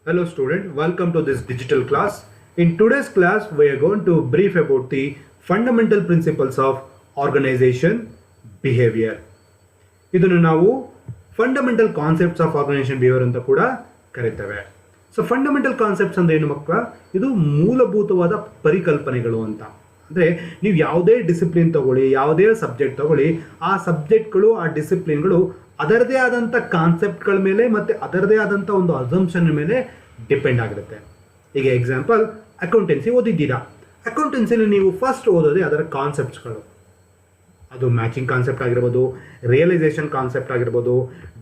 Hello student, welcome to this digital class. In today's class, we are going to brief about the fundamental principles of organization behavior. ಇದನ್ನು ನಾವು fundamental concepts of organization behavior ಅಂತ ಕೂಡ ಕರೀತೇವೆ. So fundamental concepts ಅಂದ್ರೆ ಏನು ಮಕ್ಕಳ? ಇದು ಮೂಲಭೂತವಾದ ಪರಿಕಲ್ಪನೆಗಳು ಅಂತ. ಅಂದರೆ ನೀವು ಯಾವುದೇ ಡಿಸಿಪ್ಲಿನ್ ತಗೊಳ್ಳಿ, ಯಾವುದೇ ಸಬ್ಜೆಕ್ಟ್ ತಗೊಳ್ಳಿ, ಆ ಸಬ್ಜೆಕ್ಟ್ಗಳು, ಆ ಡಿಸಿಪ್ಲಿನ್ಗಳು ಅದರದೇ ಆದಂಥ ಕಾನ್ಸೆಪ್ಟ್ಗಳ ಮೇಲೆ ಮತ್ತು ಅದರದೇ ಆದಂಥ ಒಂದು ಅಸಂಪ್ಷನ್ ಮೇಲೆ ಡಿಪೆಂಡ್ ಆಗಿರುತ್ತೆ. ಈಗ ಎಕ್ಸಾಂಪಲ್, ಅಕೌಂಟೆನ್ಸಿ ಓದಿದ್ದೀರಾ. ಅಕೌಂಟೆನ್ಸಿಲಿ ನೀವು ಫಸ್ಟ್ ಓದೋದೇ ಅದರ ಕಾನ್ಸೆಪ್ಟ್ಸ್ಗಳು. ಅದು ಮ್ಯಾಚಿಂಗ್ ಕಾನ್ಸೆಪ್ಟ್ ಆಗಿರ್ಬೋದು, ರಿಯಲೈಸೇಷನ್ ಕಾನ್ಸೆಪ್ಟ್ ಆಗಿರ್ಬೋದು,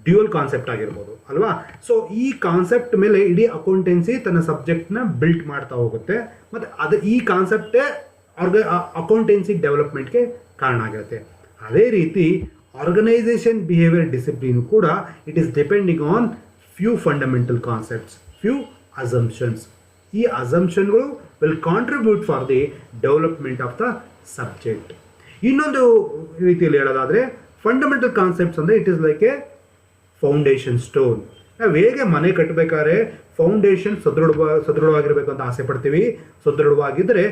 ಡ್ಯೂಯಲ್ ಕಾನ್ಸೆಪ್ಟ್ ಆಗಿರ್ಬೋದು ಅಲ್ವಾ. ಸೊ ಈ ಕಾನ್ಸೆಪ್ಟ್ ಮೇಲೆ ಇಡೀ ಅಕೌಂಟೆನ್ಸಿ ತನ್ನ ಸಬ್ಜೆಕ್ಟ್ನ ಬಿಲ್ಟ್ ಮಾಡ್ತಾ ಹೋಗುತ್ತೆ. ಮತ್ತು ಈ ಕಾನ್ಸೆಪ್ಟೇ ಅಕೌಂಟೆನ್ಸಿ ಡೆವಲಪ್ಮೆಂಟ್ಗೆ ಕಾರಣ ಆಗಿರುತ್ತೆ. ಅದೇ ರೀತಿ ಆರ್ಗನೈಸೇಷನ್ ಬಿಹೇವಿಯರ್ ಡಿಸಿಪ್ಲಿನ್ ಕೂಡ it is depending on few fundamental concepts, few assumptions. ಈ ಅಸಂಪ್ಷನ್ಗಳು will contribute for the development of the subject. ಇನ್ನೊಂದು ರೀತಿಯಲ್ಲಿ ಹೇಳೋದಾದರೆ ಫಂಡಮೆಂಟಲ್ ಕಾನ್ಸೆಪ್ಟ್ಸ್ ಅಂದರೆ it is like a foundation stone. ನಾವು ಹೇಗೆ ಮನೆ ಕಟ್ಟಬೇಕಾದ್ರೆ ಫೌಂಡೇಶನ್ ಸದೃಢವಾಗಿರಬೇಕು ಅಂತ ಆಸೆ ಪಡ್ತೀವಿ. ಸದೃಢವಾಗಿದ್ದರೆ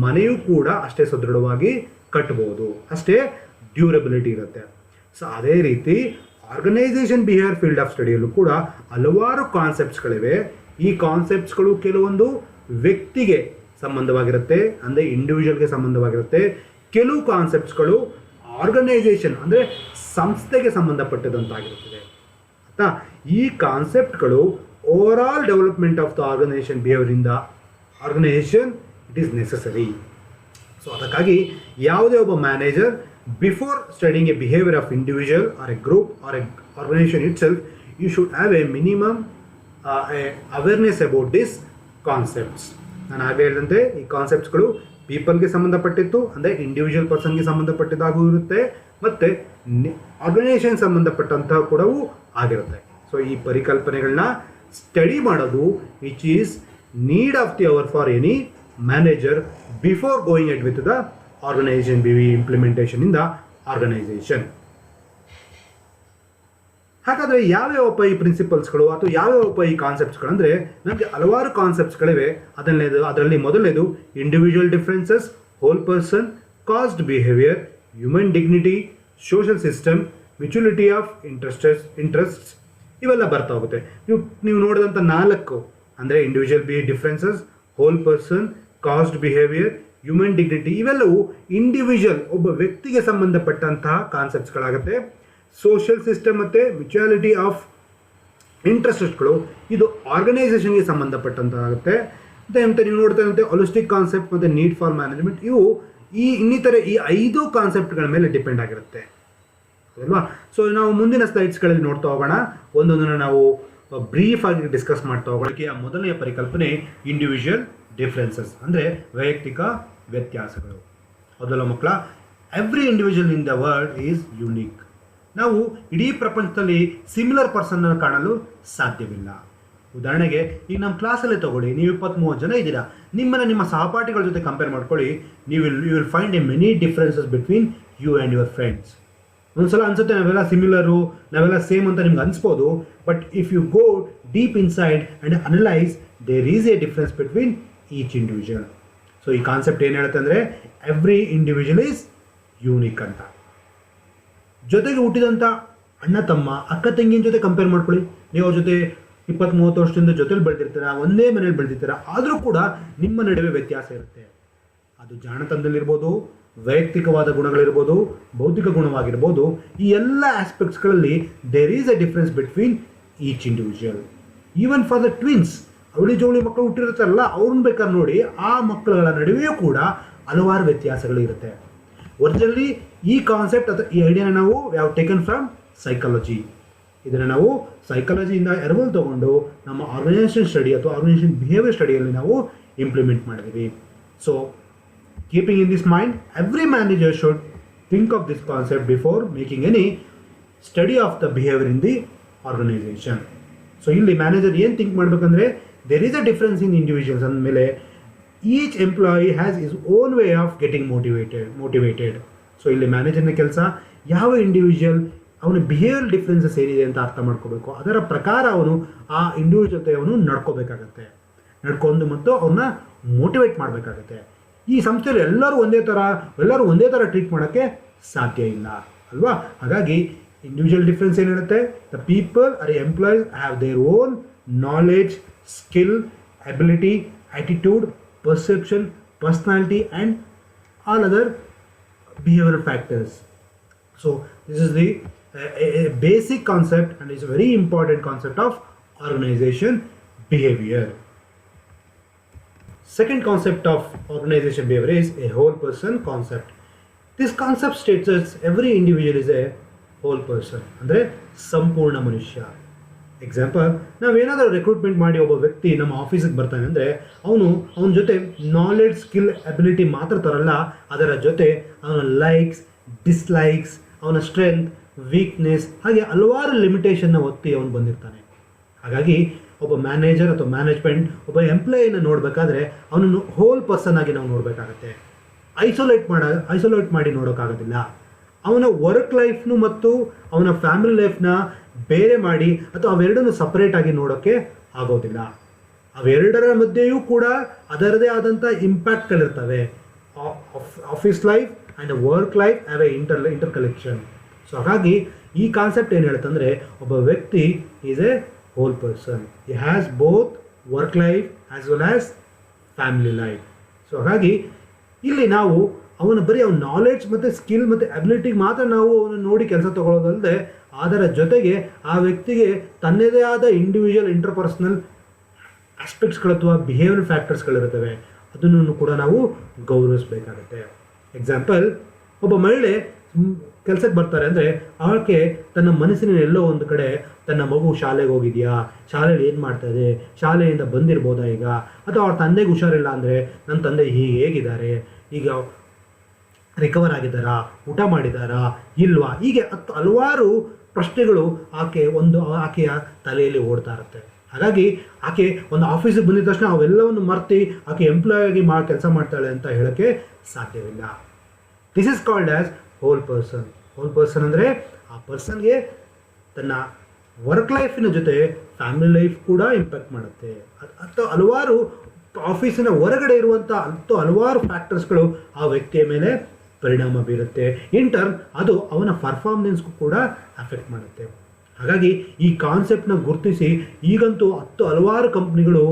ಮನೆಯೂ ಕೂಡ ಅಷ್ಟೇ ಸದೃಢವಾಗಿ ಕಟ್ಬೋದು, ಅಷ್ಟೇ ಡ್ಯೂರಬಿಲಿಟಿ ಇರುತ್ತೆ. ಸೊ ಅದೇ ರೀತಿ ಆರ್ಗನೈಸೇಷನ್ ಬಿಹೇವಿಯರ್ ಫೀಲ್ಡ್ ಆಫ್ ಸ್ಟಡಿಯಲ್ಲೂ ಕೂಡ ಹಲವಾರು ಕಾನ್ಸೆಪ್ಟ್ಸ್ಗಳಿವೆ. ಈ ಕಾನ್ಸೆಪ್ಟ್ಸ್ಗಳು ಕೆಲವೊಂದು ವ್ಯಕ್ತಿಗೆ ಸಂಬಂಧವಾಗಿರುತ್ತೆ, ಅಂದರೆ ಇಂಡಿವಿಜುವಲ್ಗೆ ಸಂಬಂಧವಾಗಿರುತ್ತೆ. ಕೆಲವು ಕಾನ್ಸೆಪ್ಟ್ಸ್ಗಳು ಆರ್ಗನೈಸೇಷನ್ ಅಂದರೆ ಸಂಸ್ಥೆಗೆ ಸಂಬಂಧಪಟ್ಟದಂತಾಗಿರುತ್ತದೆ. ಆಯಿತಾ? ಈ ಕಾನ್ಸೆಪ್ಟ್ಗಳು over all development of the organisation ಬಿಹೇವಿಯರಿಂದ organisation it is necessary. So ಅದಕ್ಕಾಗಿ ಯಾವುದೇ ಒಬ್ಬ manager before studying a behaviour of individual or a group or a organisation itself, you should have a minimum awareness about this concepts. ನಾನು ಆಗಲೇ ಹೇಳಿದಂತೆ ಈ ಕಾನ್ಸೆಪ್ಟ್ಸ್ಗಳು ಪೀಪಲ್ಗೆ ಸಂಬಂಧಪಟ್ಟಿತ್ತು, ಅಂದರೆ individual ಪರ್ಸನ್ಗೆ ಸಂಬಂಧಪಟ್ಟಿದ್ದಾಗೂ ಇರುತ್ತೆ, ಮತ್ತು ಆರ್ಗನೈಸೇಷನ್ ಸಂಬಂಧಪಟ್ಟಂತಹ ಕೂಡವೂ ಆಗಿರುತ್ತೆ. ಸೊ ಈ ಪರಿಕಲ್ಪನೆಗಳನ್ನ ಸ್ಟಡಿ ಮಾಡೋದು which is need of the hour for any manager before going at with the organization implementation in the organization. ಹಾಗಾದರೆ ಯಾವ್ಯಾವಪ್ಪ ಈ ಪ್ರಿನ್ಸಿಪಲ್ಸ್ಗಳು ಅಥವಾ ಯಾವ್ಯಾವಪ್ಪ ಈ ಕಾನ್ಸೆಪ್ಟ್ಸ್ಗಳು ಅಂದರೆ, ನಮಗೆ ಹಲವಾರು ಕಾನ್ಸೆಪ್ಟ್ಸ್ಗಳಿವೆ. ಅದರಲ್ಲಿ ಮೊದಲನೇದು individual differences, whole person, caused behaviour, human dignity, social system, mutuality of interests ಇವೆಲ್ಲ ಬರ್ತಾ ಹೋಗುತ್ತೆ. ನೀವು ನೋಡಿದಂಥ 4 ಅಂದರೆ individual differences, whole person, caused behaviour, human dignity ಇವೆಲ್ಲವೂ ಇಂಡಿವಿಜುವಲ್ ಒಬ್ಬ ವ್ಯಕ್ತಿಗೆ ಸಂಬಂಧಪಟ್ಟಂತಹ ಕಾನ್ಸೆಪ್ಟ್ಸ್ಗಳಾಗುತ್ತೆ. ಸೋಷಿಯಲ್ ಸಿಸ್ಟಮ್ ಮತ್ತು ಮ್ಯೂಚುಯಾಲಿಟಿ ಆಫ್ ಇಂಟ್ರೆಸ್ಟ್ಗಳು ಇದು ಆರ್ಗನೈಸೇಷನ್ಗೆ ಸಂಬಂಧಪಟ್ಟಂತಾಗುತ್ತೆ. ಮತ್ತು ನೀವು ನೋಡ್ತಾ ಇರುತ್ತೆ ಹೊಲಿಸ್ಟಿಕ್ ಕಾನ್ಸೆಪ್ಟ್ ಮತ್ತು ನೀಡ್ ಫಾರ್ ಮ್ಯಾನೇಜ್ಮೆಂಟ್, ಇವು ಇನ್ನಿತರ ಈ 5 ಕಾನ್ಸೆಪ್ಟ್ಗಳ ಮೇಲೆ ಡಿಪೆಂಡ್ ಆಗಿರುತ್ತೆ ಅಲ್ವಾ. ಸೊ ನಾವು ಮುಂದಿನ ಸ್ಲೈಡ್ಸ್ಗಳಲ್ಲಿ ನೋಡ್ತಾ ಹೋಗೋಣ, ಒಂದೊಂದನ್ನು ನಾವು ಬ್ರೀಫ್ ಆಗಿ ಡಿಸ್ಕಸ್ ಮಾಡ್ತಾ ಹೋಗೋಕ್ಕೆ. ಮೊದಲನೆಯ ಪರಿಕಲ್ಪನೆ ಇಂಡಿವಿಜುವಲ್ ಡಿಫ್ರೆನ್ಸಸ್ ಅಂದರೆ ವೈಯಕ್ತಿಕ ವ್ಯತ್ಯಾಸಗಳು. ಹೌದಲ್ಲ ಮಕ್ಕಳ? Every individual in the world is unique. ನಾವು ಇಡೀ ಪ್ರಪಂಚದಲ್ಲಿ ಸಿಮಿಲರ್ ಪರ್ಸನ್ನ ಕಾಣಲು ಸಾಧ್ಯವಿಲ್ಲ. ಉದಾಹರಣೆಗೆ ಈಗ ನಮ್ಮ ಕ್ಲಾಸಲ್ಲೇ ತಗೊಳ್ಳಿ, ನೀವು 20-30 ಜನ ಇದ್ದೀರಾ. ನಿಮ್ಮ ಸಹಪಾಠಿಗಳ ಜೊತೆ ಕಂಪೇರ್ ಮಾಡ್ಕೊಳ್ಳಿ, you will find a many differences between you and your friends. ಒಂದ್ಸಲ ಅನ್ಸುತ್ತೆ ನಾವೆಲ್ಲ ಸಿಮಿಲರು, ನಾವೆಲ್ಲ ಸೇಮ್ ಅಂತ ನಿಮ್ಗೆ ಅನಿಸ್ಬೋದು. But if you go deep inside and analyse, there is a difference between each individual. So ಈ ಕಾನ್ಸೆಪ್ಟ್ ಏನು ಹೇಳುತ್ತೆ ಅಂದರೆ ಎವ್ರಿ ಇಂಡಿವಿಜುವಲ್ ಈಸ್ ಯೂನಿಕ್ ಅಂತ. ಜೊತೆಗೆ ಹುಟ್ಟಿದಂಥ ಅಣ್ಣ ತಮ್ಮ, ಅಕ್ಕ ತಂಗಿನ ಜೊತೆ ಕಂಪೇರ್ ಮಾಡ್ಕೊಳ್ಳಿ. ನೀವು ಅವ್ರ ಜೊತೆ 20-30 ವರ್ಷದಿಂದ ಜೊತೆಲಿ ಬೆಳೆದಿರ್ತೀರ, ಒಂದೇ ಮನೇಲಿ ಬೆಳೆದಿರ್ತೀರ, ಆದರೂ ಕೂಡ ನಿಮ್ಮ ನಡುವೆ ವ್ಯತ್ಯಾಸ ಇರುತ್ತೆ. ಅದು ಜಾಣತನದಲ್ಲಿರ್ಬೋದು, ವೈಯಕ್ತಿಕವಾದ ಗುಣಗಳಿರ್ಬೋದು, ಭೌತಿಕ ಗುಣವಾಗಿರ್ಬೋದು. ಈ ಎಲ್ಲ ಆಸ್ಪೆಕ್ಟ್ಸ್ಗಳಲ್ಲಿ there is a difference between each individual. Even for the twins, ಅವಳಿ ಜೋಳಿ ಮಕ್ಕಳು ಹುಟ್ಟಿರ್ತಾರಲ್ಲ, ಅವ್ರನ್ನ ಬೇಕಾದ್ರೆ ನೋಡಿ, ಆ ಮಕ್ಕಳುಗಳ ನಡುವೆಯೂ ಕೂಡ ಹಲವಾರು ವ್ಯತ್ಯಾಸಗಳು ಇರುತ್ತೆ. ಒರಿಜಿನಲಿ ಈ ಕಾನ್ಸೆಪ್ಟ್ ಅಥವಾ ಈ ಐಡಿಯಾನ ನಾವು ಟೇಕನ್ ಫ್ರಮ್ ಸೈಕಾಲಜಿ. ಇದನ್ನು ನಾವು ಸೈಕಾಲಜಿಯಿಂದ ಎರವಲು ತಗೊಂಡು ನಮ್ಮ ಆರ್ಗನೈಸೇಷನ್ ಸ್ಟಡಿ ಅಥವಾ ಆರ್ಗನೈಸೇಷನ್ ಬಿಹೇವಿಯರ್ ಸ್ಟಡಿಯಲ್ಲಿ ನಾವು ಇಂಪ್ಲಿಮೆಂಟ್ ಮಾಡಿದ್ದೀವಿ. So keeping in this mind, every manager should think of this concept before making any study of the behaviour in the organisation. So ಇಲ್ಲಿ ಮ್ಯಾನೇಜರ್ ಏನು ಥಿಂಕ್ ಮಾಡಬೇಕಂದ್ರೆ, there is a difference in individuals ಅಂದಮೇಲೆ each employee has his own way of getting motivated. So ಇಲ್ಲಿ ಮ್ಯಾನೇಜರ್ನ ಕೆಲಸ ಯಾವ individual ಅವನ behaviour differences ಏನಿದೆ ಅಂತ ಅರ್ಥ ಮಾಡ್ಕೋಬೇಕು. ಅದರ ಪ್ರಕಾರ ಅವನು ಆ ಇಂಡಿವಿಜುವಲ್ ಜೊತೆ ಅವನು ನಡ್ಕೋಬೇಕಾಗತ್ತೆ, ನಡ್ಕೊಂಡು ಮತ್ತು ಅವನ್ನ ಮೋಟಿವೇಟ್ ಮಾಡಬೇಕಾಗತ್ತೆ. ಈ ಸಂಸ್ಥೆಯಲ್ಲಿ ಎಲ್ಲರೂ ಒಂದೇ ಥರ ಟ್ರೀಟ್ ಮಾಡೋಕ್ಕೆ ಸಾಧ್ಯ ಇಲ್ಲ ಅಲ್ವಾ. ಹಾಗಾಗಿ ಇಂಡಿವಿಜುವಲ್ ಡಿಫ್ರೆನ್ಸ್ ಏನು ಹೇಳುತ್ತೆ, the people are employees have their own knowledge, skill, ability, attitude, perception, personality and all other behavioral factors. So this is the a basic concept and is a very important concept of organization behavior. Second concept of organization behavior is a whole person concept. This concept states that every individual is a whole person, ಅಂದರೆ ಸಂಪೂರ್ಣ ಮನುಷ್ಯ. Example, ನಾವೇನಾದರೂ recruitment ಮಾಡಿ ಒಬ್ಬ ವ್ಯಕ್ತಿ ನಮ್ಮ ಆಫೀಸಿಗೆ ಬರ್ತಾನೆ ಅಂದರೆ ಅವನ ಜೊತೆ ನಾಲೆಡ್ಜ್, ಸ್ಕಿಲ್, ಅಬಿಲಿಟಿ ಮಾತ್ರ ತರಲ್ಲ, ಅದರ ಜೊತೆ ಅವನ ಲೈಕ್ಸ್, ಡಿಸ್ಲೈಕ್ಸ್, ಅವನ ಸ್ಟ್ರೆಂತ್, ವೀಕ್ನೆಸ್, ಹಾಗೆ ಹಲವಾರು ಲಿಮಿಟೇಷನ್ನ ಒತ್ತಿ ಅವನು ಬಂದಿರ್ತಾನೆ. ಹಾಗಾಗಿ ಒಬ್ಬ ಮ್ಯಾನೇಜರ್ ಅಥವಾ ಮ್ಯಾನೇಜ್ಮೆಂಟ್ ಒಬ್ಬ ಎಂಪ್ಲಾಯಿನ ನೋಡಬೇಕಾದ್ರೆ ಅವನನ್ನು ಹೋಲ್ ಪರ್ಸನ್ ಆಗಿ ನಾವು ನೋಡಬೇಕಾಗತ್ತೆ. ಐಸೋಲೇಟ್ ಮಾಡಿ ನೋಡೋಕ್ಕಾಗೋದಿಲ್ಲ. ಅವನ ವರ್ಕ್ ಲೈಫ್ನು ಮತ್ತು ಅವನ ಫ್ಯಾಮಿಲಿ ಲೈಫ್ನ ಬೇರೆ ಮಾಡಿ ಅಥವಾ ಅವೆರಡನ್ನು ಸಪ್ರೇಟಾಗಿ ನೋಡೋಕ್ಕೆ ಆಗೋದಿಲ್ಲ. ಅವೆರಡರ ಮಧ್ಯೆಯೂ ಕೂಡ ಅದರದೇ ಆದಂಥ ಇಂಪ್ಯಾಕ್ಟ್ಗಳಿರ್ತವೆ. Office life and work life have a inter collection. So ಹಾಗಾಗಿ ಈ ಕಾನ್ಸೆಪ್ಟ್ ಏನು ಹೇಳುತ್ತಂದರೆ, ಒಬ್ಬ ವ್ಯಕ್ತಿ is a whole person. He has both work life as well as family life. So ಹಾಗಾಗಿ ಇಲ್ಲಿ ನಾವು ಬರೀ ಅವನ ನಾಲೆಡ್ಜ್ ಮತ್ತು ಸ್ಕಿಲ್ ಮತ್ತು ಅಬಿಲಿಟಿಗೆ ಮಾತ್ರ ನಾವು ಅವನು ನೋಡಿ ಕೆಲಸ ತಗೊಳ್ಳೋದಲ್ಲದೆ, ಅದರ ಜೊತೆಗೆ ಆ ವ್ಯಕ್ತಿಗೆ ತನ್ನದೇ ಆದ ಇಂಡಿವಿಜುವಲ್ ಇಂಟರ್ಪರ್ಸನಲ್ ಆಸ್ಪೆಕ್ಟ್ಸ್ಗಳು ಅಥವಾ ಬಿಹೇವಿಯರ್ ಫ್ಯಾಕ್ಟರ್ಸ್ಗಳಿರ್ತವೆ, ಅದನ್ನು ಕೂಡ ನಾವು ಗೌರವಿಸಬೇಕಾಗುತ್ತೆ. ಎಕ್ಸಾಂಪಲ್, ಒಬ್ಬ ಮಹಿಳೆ ಕೆಲಸಕ್ಕೆ ಬರ್ತಾರೆ ಅಂದರೆ ಆಕೆ ತನ್ನ ಮನಸ್ಸಿನ ಎಲ್ಲೋ ಒಂದು ಕಡೆ ತನ್ನ ಮಗು ಶಾಲೆಗೆ ಹೋಗಿದೆಯಾ, ಶಾಲೆಯಲ್ಲಿ ಏನು ಮಾಡ್ತಾಯಿದೆ, ಶಾಲೆಯಿಂದ ಬಂದಿರ್ಬೋದಾ ಈಗ, ಅಥವಾ ಅವ್ರ ತಂದೆಗೆ ಹುಷಾರಿಲ್ಲ ಅಂದರೆ ನನ್ನ ತಂದೆ ಹೇಗಿದ್ದಾರೆ, ಈಗ ರಿಕವರ್ ಆಗಿದ್ದಾರಾ, ಊಟ ಮಾಡಿದ್ದಾರಾ ಇಲ್ವಾ, ಹೀಗೆ ಹಲವಾರು ಪ್ರಶ್ನೆಗಳು ಆಕೆಯ ತಲೆಯಲ್ಲಿ ಓಡ್ತಾ ಇರುತ್ತೆ. ಹಾಗಾಗಿ ಆಕೆ ಒಂದು ಆಫೀಸಿಗೆ ಬಂದಿದ ತಕ್ಷಣ ಅವೆಲ್ಲವನ್ನು ಮರ್ತಿ ಆಕೆ ಎಂಪ್ಲಾಯಿ ಆಗಿ ಕೆಲಸ ಮಾಡ್ತಾಳೆ ಅಂತ ಹೇಳೋಕ್ಕೆ ಸಾಧ್ಯವಿಲ್ಲ. This is called as whole person. Whole person ಅಂದರೆ ಆ ಪರ್ಸನ್ಗೆ ತನ್ನ ವರ್ಕ್ ಲೈಫಿನ ಜೊತೆ ಫ್ಯಾಮಿಲಿ ಲೈಫ್ ಕೂಡ ಇಂಪ್ಯಾಕ್ಟ್ ಮಾಡುತ್ತೆ. ಅಥವಾ ಹಲವಾರು ಆಫೀಸಿನ ಹೊರಗಡೆ ಇರುವಂಥ ಹಲವಾರು ಫ್ಯಾಕ್ಟರ್ಸ್ಗಳು ಆ ವ್ಯಕ್ತಿಯ ಮೇಲೆ ಪರಿಣಾಮ ಬೀರುತ್ತೆ. ಇನ್ ಟರ್ನ್ ಅದು ಅವನ ಪರ್ಫಾರ್ಮೆನ್ಸ್ಗೂ ಕೂಡ ಅಫೆಕ್ಟ್ ಮಾಡುತ್ತೆ. ಹಾಗಾಗಿ ಈ ಕಾನ್ಸೆಪ್ಟ್ನ ಗುರುತಿಸಿ ಈಗಂತೂ ಹಲವಾರು ಕಂಪ್ನಿಗಳು,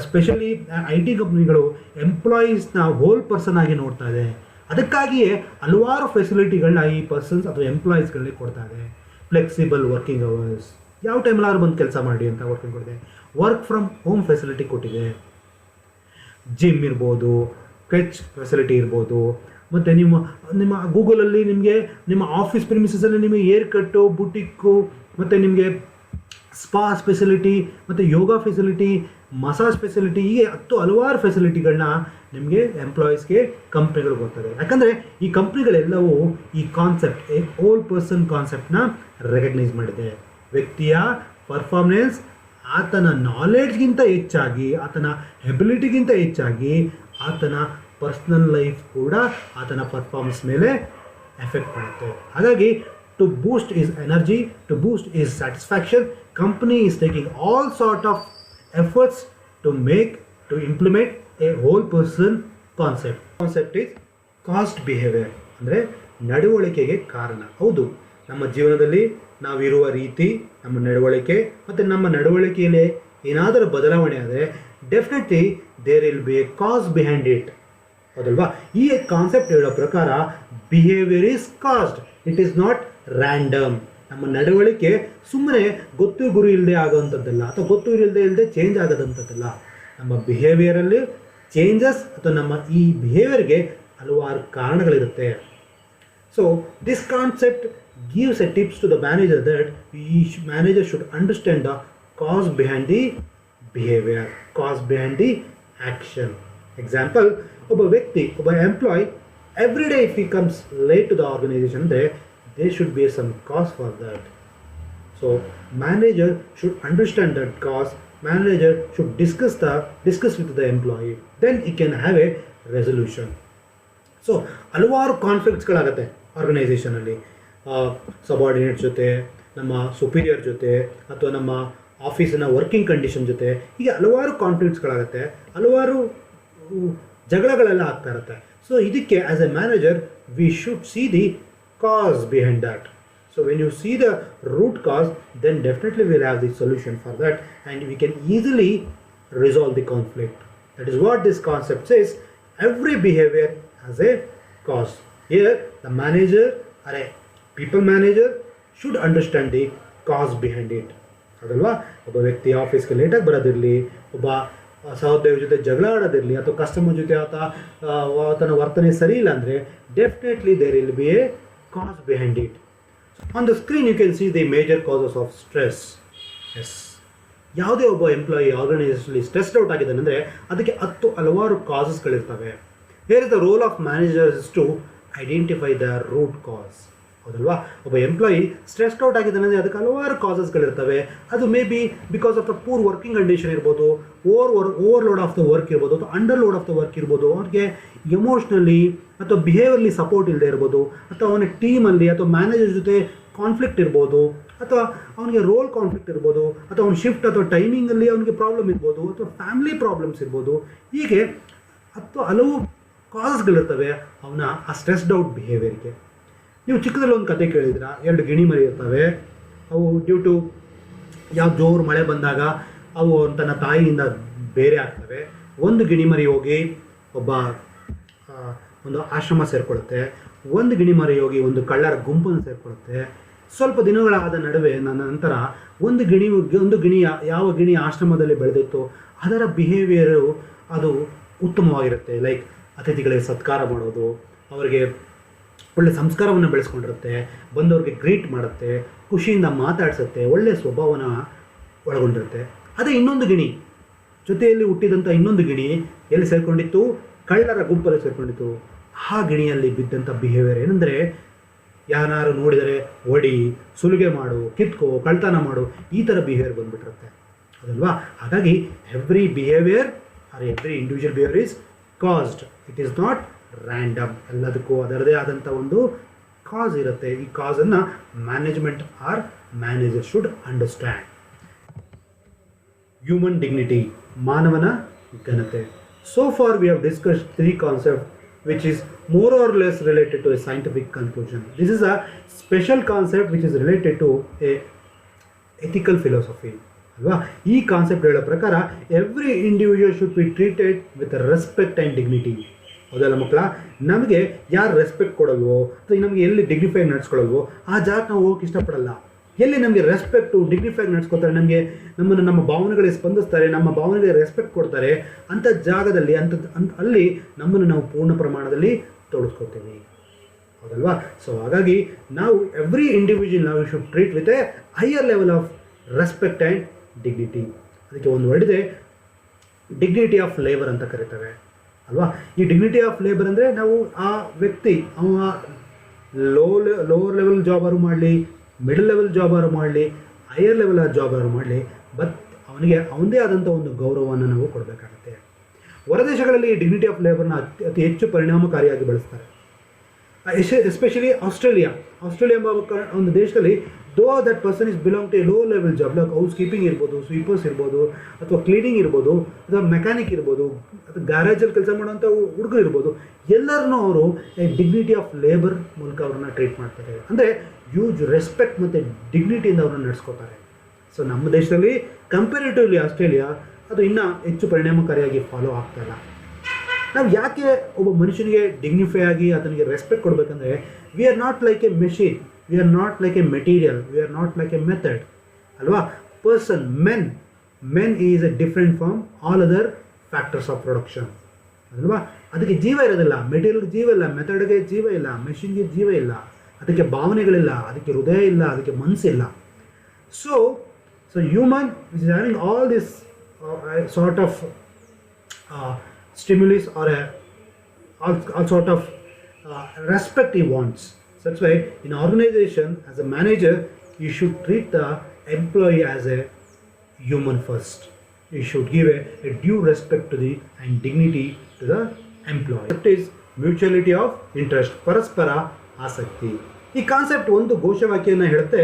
ಸ್ಪೆಷಲಿ IT ಕಂಪ್ನಿಗಳು ಎಂಪ್ಲಾಯೀಸ್ನ ಹೋಲ್ ಪರ್ಸನ್ ಆಗಿ ನೋಡ್ತಾ ಇದೆ. ಅದಕ್ಕಾಗಿಯೇ ಹಲವಾರು ಫೆಸಿಲಿಟಿಗಳನ್ನ ಈ ಪರ್ಸನ್ಸ್ ಅಥವಾ ಎಂಪ್ಲಾಯೀಸ್ಗಳಿಗೆ ಕೊಡ್ತಾ ಇದೆ. ಫ್ಲೆಕ್ಸಿಬಲ್ ವರ್ಕಿಂಗ್ ಅವರ್ಸ್, ಯಾವ ಟೈಮಲ್ಲಾದ್ರೂ ಬಂದು ಕೆಲಸ ಮಾಡಿ ಅಂತ ವರ್ಕಿಂಗ್ ಕೊಟ್ಟಿದೆ. ವರ್ಕ್ ಫ್ರಮ್ ಹೋಮ್ ಫೆಸಿಲಿಟಿ ಕೊಟ್ಟಿದೆ. ಜಿಮ್ ಇರ್ಬೋದು, ಕ್ರೆಚ್ ಫೆಸಿಲಿಟಿ ಇರ್ಬೋದು, ಮತ್ತು ನಿಮ್ಮ ಗೂಗಲಲ್ಲಿ ನಿಮಗೆ ನಿಮ್ಮ ಆಫೀಸ್ ಪ್ರಿಮಿಸಸಲ್ಲಿ ನಿಮಗೆ ಏರ್ ಕಟ್ಟು, ಬುಟಿಕ್ಕು, ಮತ್ತು ನಿಮಗೆ ಸ್ಪಾ ಫೆಸಿಲಿಟಿ, ಮತ್ತು ಯೋಗ ಫೆಸಿಲಿಟಿ, ಮಸಾಜ್ ಫೆಸಿಲಿಟಿ, ಹೀಗೆ ಹಲವಾರು ಫೆಸಿಲಿಟಿಗಳನ್ನ ನಿಮಗೆ ಎಂಪ್ಲಾಯೀಸ್ಗೆ ಕಂಪ್ನಿಗಳು ಕೊಡ್ತದೆ. ಯಾಕಂದರೆ ಈ ಕಂಪ್ನಿಗಳೆಲ್ಲವೂ ಈ ಕಾನ್ಸೆಪ್ಟ್, ಎ ಹೋಲ್ ಪರ್ಸನ್ ಕಾನ್ಸೆಪ್ಟ್ನ ರೆಕಗ್ನೈಸ್ ಮಾಡಿದೆ. ವ್ಯಕ್ತಿಯ ಪರ್ಫಾರ್ಮೆನ್ಸ್ ಆತನ ನಾಲೆಡ್ಜ್ಗಿಂತ ಹೆಚ್ಚಾಗಿ, ಆತನ ಎಬಿಲಿಟಿಗಿಂತ ಹೆಚ್ಚಾಗಿ ಆತನ ಪರ್ಸ್ನಲ್ ಲೈಫ್ ಕೂಡ ಆತನ ಪರ್ಫಾರ್ಮೆನ್ಸ್ ಮೇಲೆ ಎಫೆಕ್ಟ್ ಮಾಡುತ್ತೆ. ಹಾಗಾಗಿ to boost is energy, to boost is satisfaction, company is taking all sort of efforts to implement a whole person concept. Concept is caused behavior, ಅಂದರೆ ನಡವಳಿಕೆಗೆ ಕಾರಣ. ಹೌದು, ನಮ್ಮ ಜೀವನದಲ್ಲಿ ನಾವಿರುವ ರೀತಿ, ನಮ್ಮ ನಡವಳಿಕೆ ಮತ್ತು ನಮ್ಮ ನಡವಳಿಕೆಯಲ್ಲಿ ಏನಾದರೂ ಬದಲಾವಣೆ ಆದರೆ definitely there will be a cause behind it. ಹೌದಲ್ವಾ? ಈ ಕಾನ್ಸೆಪ್ಟ್ ಹೇಳೋ ಪ್ರಕಾರ behavior is caused, it is not random. ನಮ್ಮ ನಡವಳಿಕೆ ಸುಮ್ಮನೆ ಗೊತ್ತು ಗುರಿ ಇಲ್ಲದೆ ಆಗೋವಂಥದ್ದಲ್ಲ, ಅಥವಾ ಗೊತ್ತು ಇಲ್ಲದೆ ಚೇಂಜ್ ಆಗೋದಂಥದ್ದಲ್ಲ. ನಮ್ಮ ಬಿಹೇವಿಯರಲ್ಲಿ ಚೇಂಜಸ್ ಅಥವಾ ನಮ್ಮ ಈ ಬಿಹೇವಿಯರ್ಗೆ ಹಲವಾರು ಕಾರಣಗಳಿರುತ್ತೆ. So this concept gives a tips to the manager that each manager should understand the cause behind the behavior, cause behind the action. Example, ಒಬ್ಬ ವ್ಯಕ್ತಿ, ಒಬ್ಬ employee every day if he comes late to the organization, there should be some cause for that. So manager should understand that cause. Manager should discuss with the employee, then he can have a resolution. So ಹಲವಾರು ಕಾನ್ಫ್ಲಿಕ್ಟ್ಸ್ಗಳಾಗುತ್ತೆ ಆರ್ಗನೈಸೇಷನಲ್ಲಿ. Subordinate ಜೊತೆ, ನಮ್ಮ superior ಜೊತೆ, ಅಥವಾ ನಮ್ಮ ಆಫೀಸಿನ working condition ಜೊತೆ, ಹೀಗೆ ಹಲವಾರು ಕಾನ್ಫ್ಲಿಕ್ಟ್ಸ್ಗಳಾಗುತ್ತೆ, ಹಲವಾರು ಜಗಳಗಳೆಲ್ಲ ಆಗ್ತಾ ಇರುತ್ತೆ. ಸೊ ಇದಕ್ಕೆ as A manager V should see the cos behind that. So when you see the root cause, then definitely we'll have the solution for that, and we can easily resolve the conflict. That is what this concept says. Every behavior has a cause. Here the manager or a people manager should understand the cause behind it. ಅದಲ್ವಾ, ಒಬ್ಬ ವ್ಯಕ್ತಿ ಆಫೀಸ್ಗೆ ಲೇಟಾಗಿ ಬರೋದಿರಲಿ, ಒಬ್ಬ ಸಹೋದ್ಯೋಗಿ ಜೊತೆ ಜಗಳ ಆಡೋದಿರಲಿ, ಅಥವಾ customer ಜೊತೆ ಆತನ ವರ್ತನೆ ಸರಿ ಇಲ್ಲ ಅಂದರೆ definitely there will be a cause behind it. On the screen you can see the major causes of stress. Yes, ಯಾವುದೇ ಒಬ್ಬ ಎಂಪ್ಲಾಯಿ ಆರ್ಗನೈಸೇಷನಲ್ಲಿ ಸ್ಟ್ರೆಸ್ಡ್ ಔಟ್ ಆಗಿದ್ದಾನೆ ಅಂದರೆ ಅದಕ್ಕೆ ಹಲವಾರು ಕಾಸಸ್ಗಳಿರ್ತವೆ. Here is the role of managers is to identify the root cause. ಹೌದಲ್ವಾ, ಒಬ್ಬ employee stressed out ಆಗಿದ್ದಾನೆ ಅಂದರೆ ಅದಕ್ಕೆ ಹಲವಾರು ಕಾಸಸ್ಗಳಿರ್ತವೆ. ಅದು may be because of the poor working condition ಇರ್ಬೋದು, ಓವರ್ಲೋಡ್ ಆಫ್ ದ ವರ್ಕ್ ಇರ್ಬೋದು, ಅಥವಾ under load of the work ಇರ್ಬೋದು, ಅವ್ರಿಗೆ ಎಮೋಷ್ನಲಿ ಅಥವಾ ಬಿಹೇವಿಯರ್ಲಿ ಸಪೋರ್ಟ್ ಇಲ್ಲದೆ ಇರ್ಬೋದು, ಅಥವಾ ಅವನ ಟೀಮಲ್ಲಿ ಅಥವಾ ಮ್ಯಾನೇಜರ್ ಜೊತೆ ಕಾನ್ಫ್ಲಿಕ್ಟ್ ಇರ್ಬೋದು, ಅಥವಾ ಅವನಿಗೆ ರೋಲ್ ಕಾನ್ಫ್ಲಿಕ್ಟ್ ಇರ್ಬೋದು, ಅಥವಾ ಅವ್ನ ಶಿಫ್ಟ್ ಅಥವಾ ಟೈಮಿಂಗಲ್ಲಿ ಅವನಿಗೆ ಪ್ರಾಬ್ಲಮ್ ಇರ್ಬೋದು, ಅಥವಾ ಫ್ಯಾಮಿಲಿ ಪ್ರಾಬ್ಲಮ್ಸ್ ಇರ್ಬೋದು. ಹೀಗೆ ಹಲವು ಕಾಸಸ್ಗಳಿರ್ತವೆ ಅವನ ಆ ಸ್ಟ್ರೆಸ್ಡ್ ಔಟ್ ಬಿಹೇವಿಯರ್ಗೆ. ನೀವು ಚಿಕ್ಕದಲ್ಲಿ ಒಂದು ಕತೆ ಕೇಳಿದಿರ, 2 ಗಿಣಿ ಮರಿ ಇರ್ತವೆ. ಅವು ಡ್ಯೂ ಟು ಯಾವ ಜೋರು ಮಳೆ ಬಂದಾಗ ಅವು ತನ್ನ ತಾಯಿಯಿಂದ ಬೇರೆ ಆಗ್ತವೆ. ಒಂದು ಗಿಣಿ ಮರಿ ಹೋಗಿ ಒಂದು ಆಶ್ರಮ ಸೇರಿಕೊಳ್ಳುತ್ತೆ, ಒಂದು ಗಿಣಿ ಮರಿ ಹೋಗಿ ಒಂದು ಕಳ್ಳರ ಗುಂಪನ್ನು ಸೇರಿಕೊಳ್ಳುತ್ತೆ. ಸ್ವಲ್ಪ ದಿನಗಳಾದ ನಡುವೆ ನಂತರ ಒಂದು ಗಿಣಿ ಯಾವ ಗಿಣಿ ಆಶ್ರಮದಲ್ಲಿ ಬೆಳೆದಿತ್ತು ಅದರ ಬಿಹೇವಿಯರು ಅದು ಉತ್ತಮವಾಗಿರುತ್ತೆ. ಲೈಕ್ ಅತಿಥಿಗಳಿಗೆ ಸತ್ಕಾರ ಮಾಡೋದು, ಅವರಿಗೆ ಒಳ್ಳೆ ಸಂಸ್ಕಾರವನ್ನು ಬೆಳೆಸ್ಕೊಂಡಿರುತ್ತೆ, ಬಂದವ್ರಿಗೆ ಗ್ರೀಟ್ ಮಾಡುತ್ತೆ, ಖುಷಿಯಿಂದ ಮಾತಾಡಿಸುತ್ತೆ, ಒಳ್ಳೆಯ ಸ್ವಭಾವನ ಒಳಗೊಂಡಿರುತ್ತೆ. ಅದೇ ಇನ್ನೊಂದು ಗಿಣಿ, ಜೊತೆಯಲ್ಲಿ ಹುಟ್ಟಿದಂಥ ಇನ್ನೊಂದು ಗಿಣಿ ಎಲ್ಲಿ ಸೇರಿಕೊಂಡಿತ್ತು? ಕಳ್ಳರ ಗುಂಪಲ್ಲಿ ಸೇರಿಕೊಂಡಿತ್ತು. ಆ ಗಿಣಿಯಲ್ಲಿ ಬಿದ್ದಂಥ ಬಿಹೇವಿಯರ್ ಏನಂದರೆ, ಯಾರು ನೋಡಿದರೆ ಒಡಿ, ಸುಲಿಗೆ ಮಾಡು, ಕಿತ್ಕೋ, ಕಳ್ತನ ಮಾಡು, ಈ ಥರ ಬಿಹೇವಿಯರ್ ಬಂದುಬಿಟ್ಟಿರುತ್ತೆ. ಅದಲ್ವಾ? ಹಾಗಾಗಿ every behavior or every individual behavior is caused. It is not random. ಎಲ್ಲದಕ್ಕೂ ಅದರದೇ ಆದಂಥ ಒಂದು ಕಾಸ್ ಇರುತ್ತೆ. ಈ ಕಾಸನ್ನು management or manager should understand. Human dignity, ಮಾನವನ ಘನತೆ. So far we have discussed 3 concepts which is more or less related to a scientific conclusion. This is a special concept which is related to a ethical philosophy. ಅಲ್ವಾ? ಈ concept ಹೇಳೋ ಪ್ರಕಾರ every individual should be treated with respect and dignity. ಹೌದಲ್ಲ ಮಕ್ಕಳ? ನಮಗೆ ಯಾರು respect ಕೊಡಲ್ವೋ ಅಥವಾ ನಮಗೆ ಎಲ್ಲಿ ಡಿಗ್ನಿಫೈ ನಡೆಸ್ಕೊಳ್ಳಲ್ವೋ ಆ ಜಾಗಕ್ಕೆ ನಾವು ಹೋಗಕ್ಕೆ ಇಷ್ಟಪಡಲ್ಲ. ಎಲ್ಲಿ ನಮಗೆ ರೆಸ್ಪೆಕ್ಟು ಡಿಗ್ನಿಫೈ ನಡೆಸ್ಕೊತಾರೆ, ನಮಗೆ ನಮ್ಮ ಭಾವನೆಗಳಿಗೆ ಸ್ಪಂದಿಸ್ತಾರೆ, ನಮ್ಮ ಭಾವನೆಗಳಿಗೆ ರೆಸ್ಪೆಕ್ಟ್ ಕೊಡ್ತಾರೆ, ಅಂಥ ಜಾಗದಲ್ಲಿ ಅಲ್ಲಿ ನಮ್ಮನ್ನು ನಾವು ಪೂರ್ಣ ಪ್ರಮಾಣದಲ್ಲಿ ತೊಡಸ್ಕೊತೀವಿ. ಹೌದಲ್ವಾ? ಸೊ ಹಾಗಾಗಿ ನಾವು ಎವ್ರಿ ಇಂಡಿವಿಜುವಲ್ ನಾವು should treat with A higher level of respect and dignity. ಅದಕ್ಕೆ ಒಂದು ವರ್ಡ್ ಇದೆ, ಡಿಗ್ನಿಟಿ ಆಫ್ ಲೇಬರ್ ಅಂತ ಕರಿತೇವೆ ಅಲ್ವಾ? ಈ ಡಿಗ್ನಿಟಿ ಆಫ್ ಲೇಬರ್ ಅಂದರೆ ನಾವು ಆ ವ್ಯಕ್ತಿ ಲೋವರ್ ಲೆವೆಲ್ ಜಾಬಾರು ಮಾಡಲಿ, ಮಿಡಲ್ ಲೆವೆಲ್ ಜಾಬಾರು ಮಾಡಲಿ, ಹೈಯರ್ ಲೆವೆಲ್ ಜಾಬಾರು ಮಾಡಲಿ, ಬಟ್ ಅವನಿಗೆ ಅವನದೇ ಆದಂಥ ಒಂದು ಗೌರವವನ್ನು ನಾವು ಕೊಡಬೇಕಾಗುತ್ತೆ. ಹೊರದೇಶಗಳಲ್ಲಿ ಈ ಡಿಗ್ನಿಟಿ ಆಫ್ ಲೇಬರ್ನ ಅತಿ ಹೆಚ್ಚು ಪರಿಣಾಮಕಾರಿಯಾಗಿ ಬಳಸ್ತಾರೆ. ಎಸ್ಪೆಷಲಿ ಆಸ್ಟ್ರೇಲಿಯಾ ಎಂಬ ಒಂದು ದೇಶದಲ್ಲಿ though that person is belong to a low level job, like housekeeping ಇರ್ಬೋದು, ಸ್ವೀಪರ್ಸ್ ಇರ್ಬೋದು, ಅಥವಾ ಕ್ಲೀನಿಂಗ್ ಇರ್ಬೋದು, ಅಥವಾ ಮೆಕ್ಯಾನಿಕ್ ಇರ್ಬೋದು, ಅಥವಾ ಗ್ಯಾರೇಜಲ್ಲಿ ಕೆಲಸ ಮಾಡುವಂಥ ಹುಡುಗರು ಇರ್ಬೋದು, ಎಲ್ಲರನ್ನೂ ಅವರು ಡಿಗ್ನಿಟಿ ಆಫ್ ಲೇಬರ್ ಮೂಲಕ ಅವ್ರನ್ನ ಟ್ರೀಟ್ ಮಾಡ್ತಾರೆ. ಅಂದರೆ ಹ್ಯೂಜ್ ರೆಸ್ಪೆಕ್ಟ್ ಮತ್ತು ಡಿಗ್ನಿಟಿಯಿಂದ ಅವ್ರನ್ನ ನಡೆಸ್ಕೋತಾರೆ. ಸೊ ನಮ್ಮ ದೇಶದಲ್ಲಿ ಕಂಪೇರಿಟಿವ್ಲಿ ಆಸ್ಟ್ರೇಲಿಯಾ ಅದು ಇನ್ನೂ ಹೆಚ್ಚು ಪರಿಣಾಮಕಾರಿಯಾಗಿ ಫಾಲೋ ಆಗ್ತಾಯಿಲ್ಲ. ನಾವು ಯಾಕೆ ಒಬ್ಬ ಮನುಷ್ಯನಿಗೆ ಡಿಗ್ನಿಫೈ ಆಗಿ ಅದನಿಗೆ ರೆಸ್ಪೆಕ್ಟ್ ಕೊಡಬೇಕಂದ್ರೆ, we are not like a machine, we are not like a material, we are not like a method ಅಲ್ವಾ? Person, men is a different from all other factors of production ಅಲ್ವಾ? ಅದಕ್ಕೆ ಜೀವ ಇರೋದಿಲ್ಲ, ಮೆಟೀರಿಯಲ್ಗೆ ಜೀವ ಇಲ್ಲ, ಮೆಥಡ್ಗೆ ಜೀವ ಇಲ್ಲ, ಮೆಷಿನ್ಗೆ ಜೀವ ಇಲ್ಲ, ಅದಕ್ಕೆ ಭಾವನೆಗಳಿಲ್ಲ, ಅದಕ್ಕೆ ಹೃದಯ ಇಲ್ಲ, ಅದಕ್ಕೆ ಮನಸ್ಸಿಲ್ಲ. So human is having all this sort of stimulus or all sort of respect he wants. So that's why in organization, as a manager, you should treat the employee as a human first. You should give a due respect to the and dignity to the employee. That is mutuality of interest, paraspara asakti. ಈ concept ಒಂದು ಘೋಷವಾಕ್ಯನ ಹೇಳುತ್ತೆ,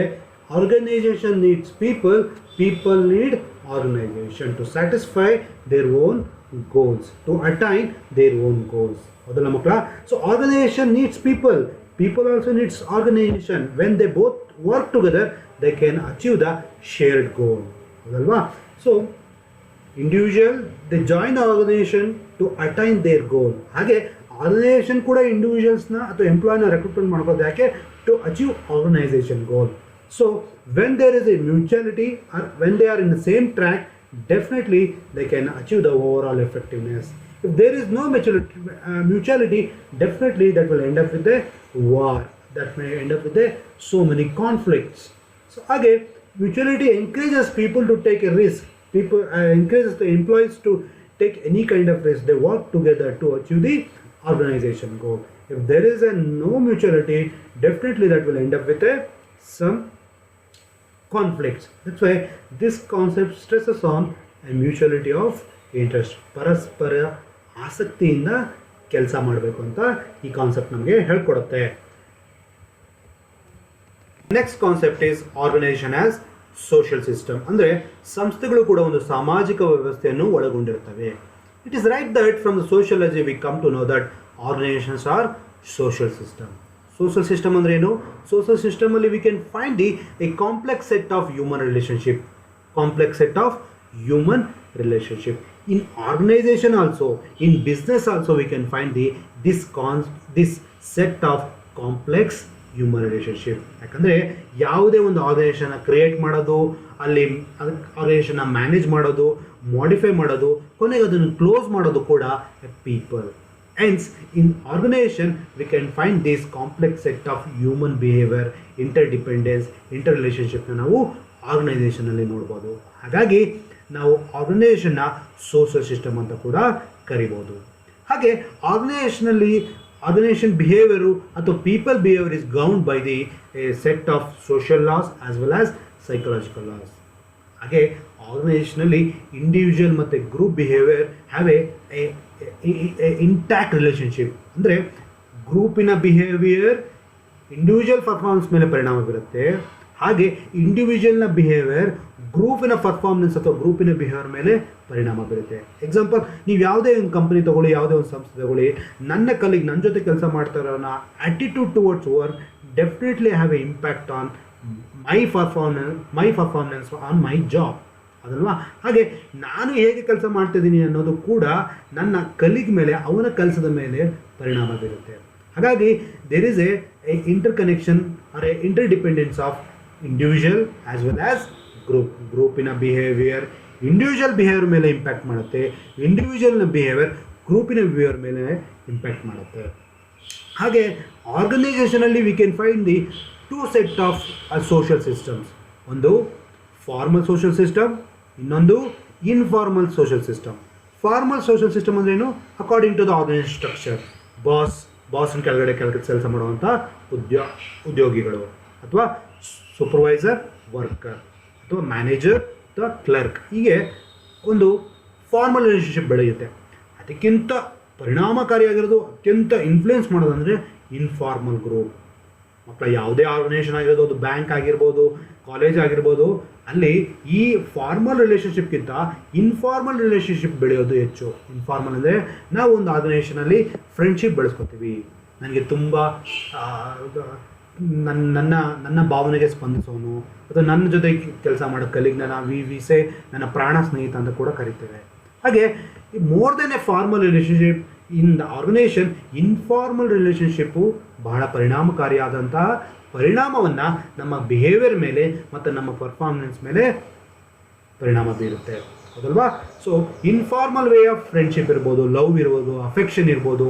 organisation needs people, people need organisation to satisfy their own goals, to attain their own goals. ಹೌದಲ್ಲ ಮಕ್ಕಳ? So organisation needs people, people also needs organisation. When they both work together they can achieve the shared goal. ಹೌದಲ್ವಾ? So individual they join the organisation to attain their goal. ಹಾಗೆ organisation ಕೂಡ ಇಂಡಿವಿಜುವಲ್ಸ್ನ ಅಥವಾ ಎಂಪ್ಲಾಯ್ನ recruitment ಮಾಡ್ಬೋದು. ಯಾಕೆ? To achieve organisation goal. So when there is a mutuality, when they are in the same track, definitely they can achieve the overall effectiveness. If there is no mutuality, definitely that will end up with a war, that may end up with so many conflicts. So again, mutuality encourages people to take a risk. People encourages the employees to take any kind of risk. They work together to achieve the organization goal. If there is no mutuality, definitely that will end up with some conflicts. That's why this concept stresses on a mutuality of interest. ಪರಸ್ಪರ ಆಸಕ್ತಿಯಿಂದ ಕೆಲಸ ಮಾಡಬೇಕು ಅಂತ ಈ concept ನಮಗೆ ಹೇಳ್ಕೊಡುತ್ತೆ. Next concept is organisation as social system. ಅಂದರೆ ಸಂಸ್ಥೆಗಳು ಕೂಡ ಒಂದು ಸಾಮಾಜಿಕ ವ್ಯವಸ್ಥೆಯನ್ನು ಒಳಗೊಂಡಿರ್ತವೆ. It is right that from the sociology we come to know that organisations are social system. Social system ಅಂದರೆ ಏನು? ಸೋಷಿಯಲ್ ಸಿಸ್ಟಮಲ್ಲಿ we can find a complex set of human relationship. Complex set of human relationship. In organisation also, in business also we can find this set of complex human relationship. ಯಾಕಂದರೆ ಯಾವುದೇ ಒಂದು ಆರ್ಗನೈಸೇಷನ್ನ create ಮಾಡೋದು, ಅಲ್ಲಿ ಆರ್ಗನೈಸೇಷನ್ನ manage ಮಾಡೋದು, modify ಮಾಡೋದು, ಕೊನೆಗೆ ಅದನ್ನು close ಮಾಡೋದು ಕೂಡ people. Hence, in organization, we can find this complex set of human behavior, interdependence, interrelationship ನಾವು ಆರ್ಗನೈಸೇಷನಲ್ಲಿ ನೋಡ್ಬೋದು. ಹಾಗಾಗಿ ನಾವು ಆರ್ಗನೈಸೇಷನ್ನ ಸೋಷಿಯಲ್ ಸಿಸ್ಟಮ್ ಅಂತ ಕೂಡ ಕರಿಬೋದು. ಹಾಗೆ ಆರ್ಗನೈಸೇಷನ್ ಬಿಹೇವಿಯರು ಅಥವಾ people behaviour is governed by the set of social laws as well as psychological laws. ಹಾಗೆ ಆರ್ಗನೈಸೇಷನಲ್ಲಿ ಇಂಡಿವಿಜುವಲ್ ಮತ್ತು group behaviour have a intact relationship. ಅಂದರೆ ಗ್ರೂಪಿನ ಬಿಹೇವಿಯರ್ ಇಂಡಿವಿಜುವಲ್ ಪರ್ಫಾರ್ಮೆನ್ಸ್ ಮೇಲೆ ಪರಿಣಾಮ ಬೀರುತ್ತೆ. ಹಾಗೆ ಇಂಡಿವಿಜುವಲ್ನ ಬಿಹೇವಿಯರ್ ಗ್ರೂಪಿನ ಪರ್ಫಾರ್ಮೆನ್ಸ್ ಅಥವಾ ಗ್ರೂಪಿನ ಬಿಹೇವಿಯರ್ ಮೇಲೆ ಪರಿಣಾಮ ಬೀರುತ್ತೆ. ಎಕ್ಸಾಂಪಲ್, ನೀವು ಯಾವುದೇ ಒಂದು ಕಂಪನಿ ತೊಗೊಳ್ಳಿ, ಯಾವುದೇ ಒಂದು ಸಂಸ್ಥೆ ತೊಗೊಳ್ಳಿ, ನನ್ನ ಕಲೀಗ್ ನನ್ನ ಜೊತೆ ಕೆಲಸ ಮಾಡ್ತಾರೋನ attitude towards work definitely have a impact on my performance on my job. ಅದಲ್ವಾ? ಹಾಗೆ ನಾನು ಹೇಗೆ ಕೆಲಸ ಮಾಡ್ತಿದ್ದೀನಿ ಅನ್ನೋದು ಕೂಡ ನನ್ನ ಕಲೀಗ್ ಮೇಲೆ, ಅವನ ಕೆಲಸದ ಮೇಲೆ ಪರಿಣಾಮ ಬೀರುತ್ತೆ. ಹಾಗಾಗಿ there is a inter connection or a interdependence of individual as well as ಗ್ರೂಪಿನ ಬಿಹೇವಿಯರ್ ಇಂಡಿವಿಜುವಲ್ ಬಿಹೇವಿಯರ್ ಮೇಲೆ ಇಂಪ್ಯಾಕ್ಟ್ ಮಾಡುತ್ತೆ, ಇಂಡಿವಿಜುವಲ್ನ ಬಿಹೇವಿಯರ್ ಗ್ರೂಪಿನ ಬಿಹೇವಿಯರ್ ಮೇಲೆ ಇಂಪ್ಯಾಕ್ಟ್ ಮಾಡುತ್ತೆ. ಹಾಗೆ ಆರ್ಗನೈಸೇಷನಲ್ಲಿ we can find the two set of social systems. ಒಂದು ಫಾರ್ಮಲ್ ಸೋಷಿಯಲ್ ಸಿಸ್ಟಮ್, ಇನ್ನೊಂದು informal social system. Formal social system ಅಂದ್ರೇನು? According to the organisation structure, ಬಾಸ್ನ ಕೆಳಗಡೆ ಕೆಲಸ ಮಾಡುವಂಥ ಉದ್ಯೋಗಿಗಳು, ಅಥವಾ ಸೂಪರ್ವೈಸರ್, ವರ್ಕರ್, ಅಥವಾ ಮ್ಯಾನೇಜರ್ ಅಥವಾ ಕ್ಲರ್ಕ್, ಹೀಗೆ ಒಂದು ಫಾರ್ಮಲ್ ರಿಲೇಷನ್ಶಿಪ್ ಬೆಳೆಯುತ್ತೆ. ಅದಕ್ಕಿಂತ ಪರಿಣಾಮಕಾರಿಯಾಗಿರೋದು, ಅತ್ಯಂತ ಇನ್ಫ್ಲೂಯೆನ್ಸ್ ಮಾಡೋದಂದರೆ ಇನ್ಫಾರ್ಮಲ್ ಗ್ರೂಪ್. ಮಕ್ಕಳ ಯಾವುದೇ ಆರ್ಗನೈಸೇಷನ್ ಆಗಿರೋದು, ಅದು ಬ್ಯಾಂಕ್ ಆಗಿರ್ಬೋದು, ಕಾಲೇಜ್ ಆಗಿರ್ಬೋದು, ಅಲ್ಲಿ ಈ ಫಾರ್ಮಲ್ ರಿಲೇಷನ್ಶಿಪ್ಗಿಂತ ಇನ್ಫಾರ್ಮಲ್ ರಿಲೇಷನ್ಶಿಪ್ ಬೆಳೆಯೋದು ಹೆಚ್ಚು. ಇನ್ಫಾರ್ಮಲ್ ಅಂದರೆ ನಾವು ಒಂದು ಆರ್ಗನೈಸೇಷನಲ್ಲಿ ಫ್ರೆಂಡ್ಶಿಪ್ ಬೆಳೆಸ್ಕೊತೀವಿ. ನನಗೆ ತುಂಬ ನನ್ನ ಭಾವನೆಗೆ ಸ್ಪಂದಿಸೋನು, ಅಥವಾ ನನ್ನ ಜೊತೆ ಕೆಲಸ ಮಾಡೋ ಕಲೀಗ್ನ ನನ್ನ ಪ್ರಾಣ ಸ್ನೇಹಿತ ಅಂತ ಕೂಡ ಕರಿತೇವೆ. ಹಾಗೆ more than a formal relationship in the organization, informal relationship ಬಹಳ ಪರಿಣಾಮಕಾರಿಯಾದಂತಹ ಪರಿಣಾಮವನ್ನು ನಮ್ಮ ಬಿಹೇವಿಯರ್ ಮೇಲೆ ಮತ್ತು ನಮ್ಮ ಪರ್ಫಾರ್ಮೆನ್ಸ್ ಮೇಲೆ ಪರಿಣಾಮ ಬೀರುತ್ತೆ. ಹೌದಲ್ವಾ? So informal way of friendship ಇರ್ಬೋದು, ಲವ್ ಇರ್ಬೋದು, ಅಫೆಕ್ಷನ್ ಇರ್ಬೋದು,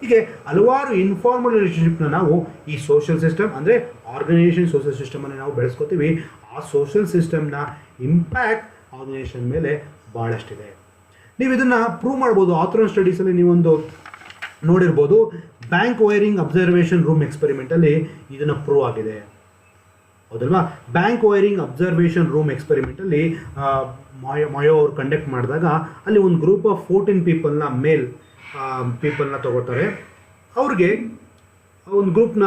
ಹೀಗೆ ಹಲವಾರು ಇನ್ಫಾರ್ಮಲ್ ರಿಲೇಷನ್ಶಿಪ್ನ ನಾವು ಈ ಸೋಷಿಯಲ್ ಸಿಸ್ಟಮ್ ಅಂದರೆ ಆರ್ಗನೈಸೇಷನ್ ಸೋಷಿಯಲ್ ಸಿಸ್ಟಮನ್ನು ನಾವು ಬೆಳೆಸ್ಕೋತೀವಿ. ಆ ಸೋಷಿಯಲ್ ಸಿಸ್ಟಮ್ನ ಇಂಪ್ಯಾಕ್ಟ್ ಆರ್ಗನೈಸೇಷನ್ ಮೇಲೆ ಭಾಳಷ್ಟಿದೆ. ನೀವು ಇದನ್ನು ಪ್ರೂವ್ ಮಾಡ್ಬೋದು. ಆಥರ್ ಸ್ಟಡೀಸಲ್ಲಿ ನೀವೊಂದು ನೋಡಿರ್ಬೋದು, bank wiring observation room experimentally ಇದನ್ನು ಪ್ರೂವ್ ಆಗಿದೆ. ಹೌದಲ್ವಾ? Bank wiring observation room experimentally Mayo ಅವರು ಕಂಡಕ್ಟ್ ಮಾಡಿದಾಗ ಅಲ್ಲಿ ಒಂದು ಗ್ರೂಪ್ ಆಫ್ 14 ಪೀಪಲ್ನ ತಗೋತಾರೆ. ಅವ್ರಿಗೆ ಒಂದು ಗ್ರೂಪ್ನ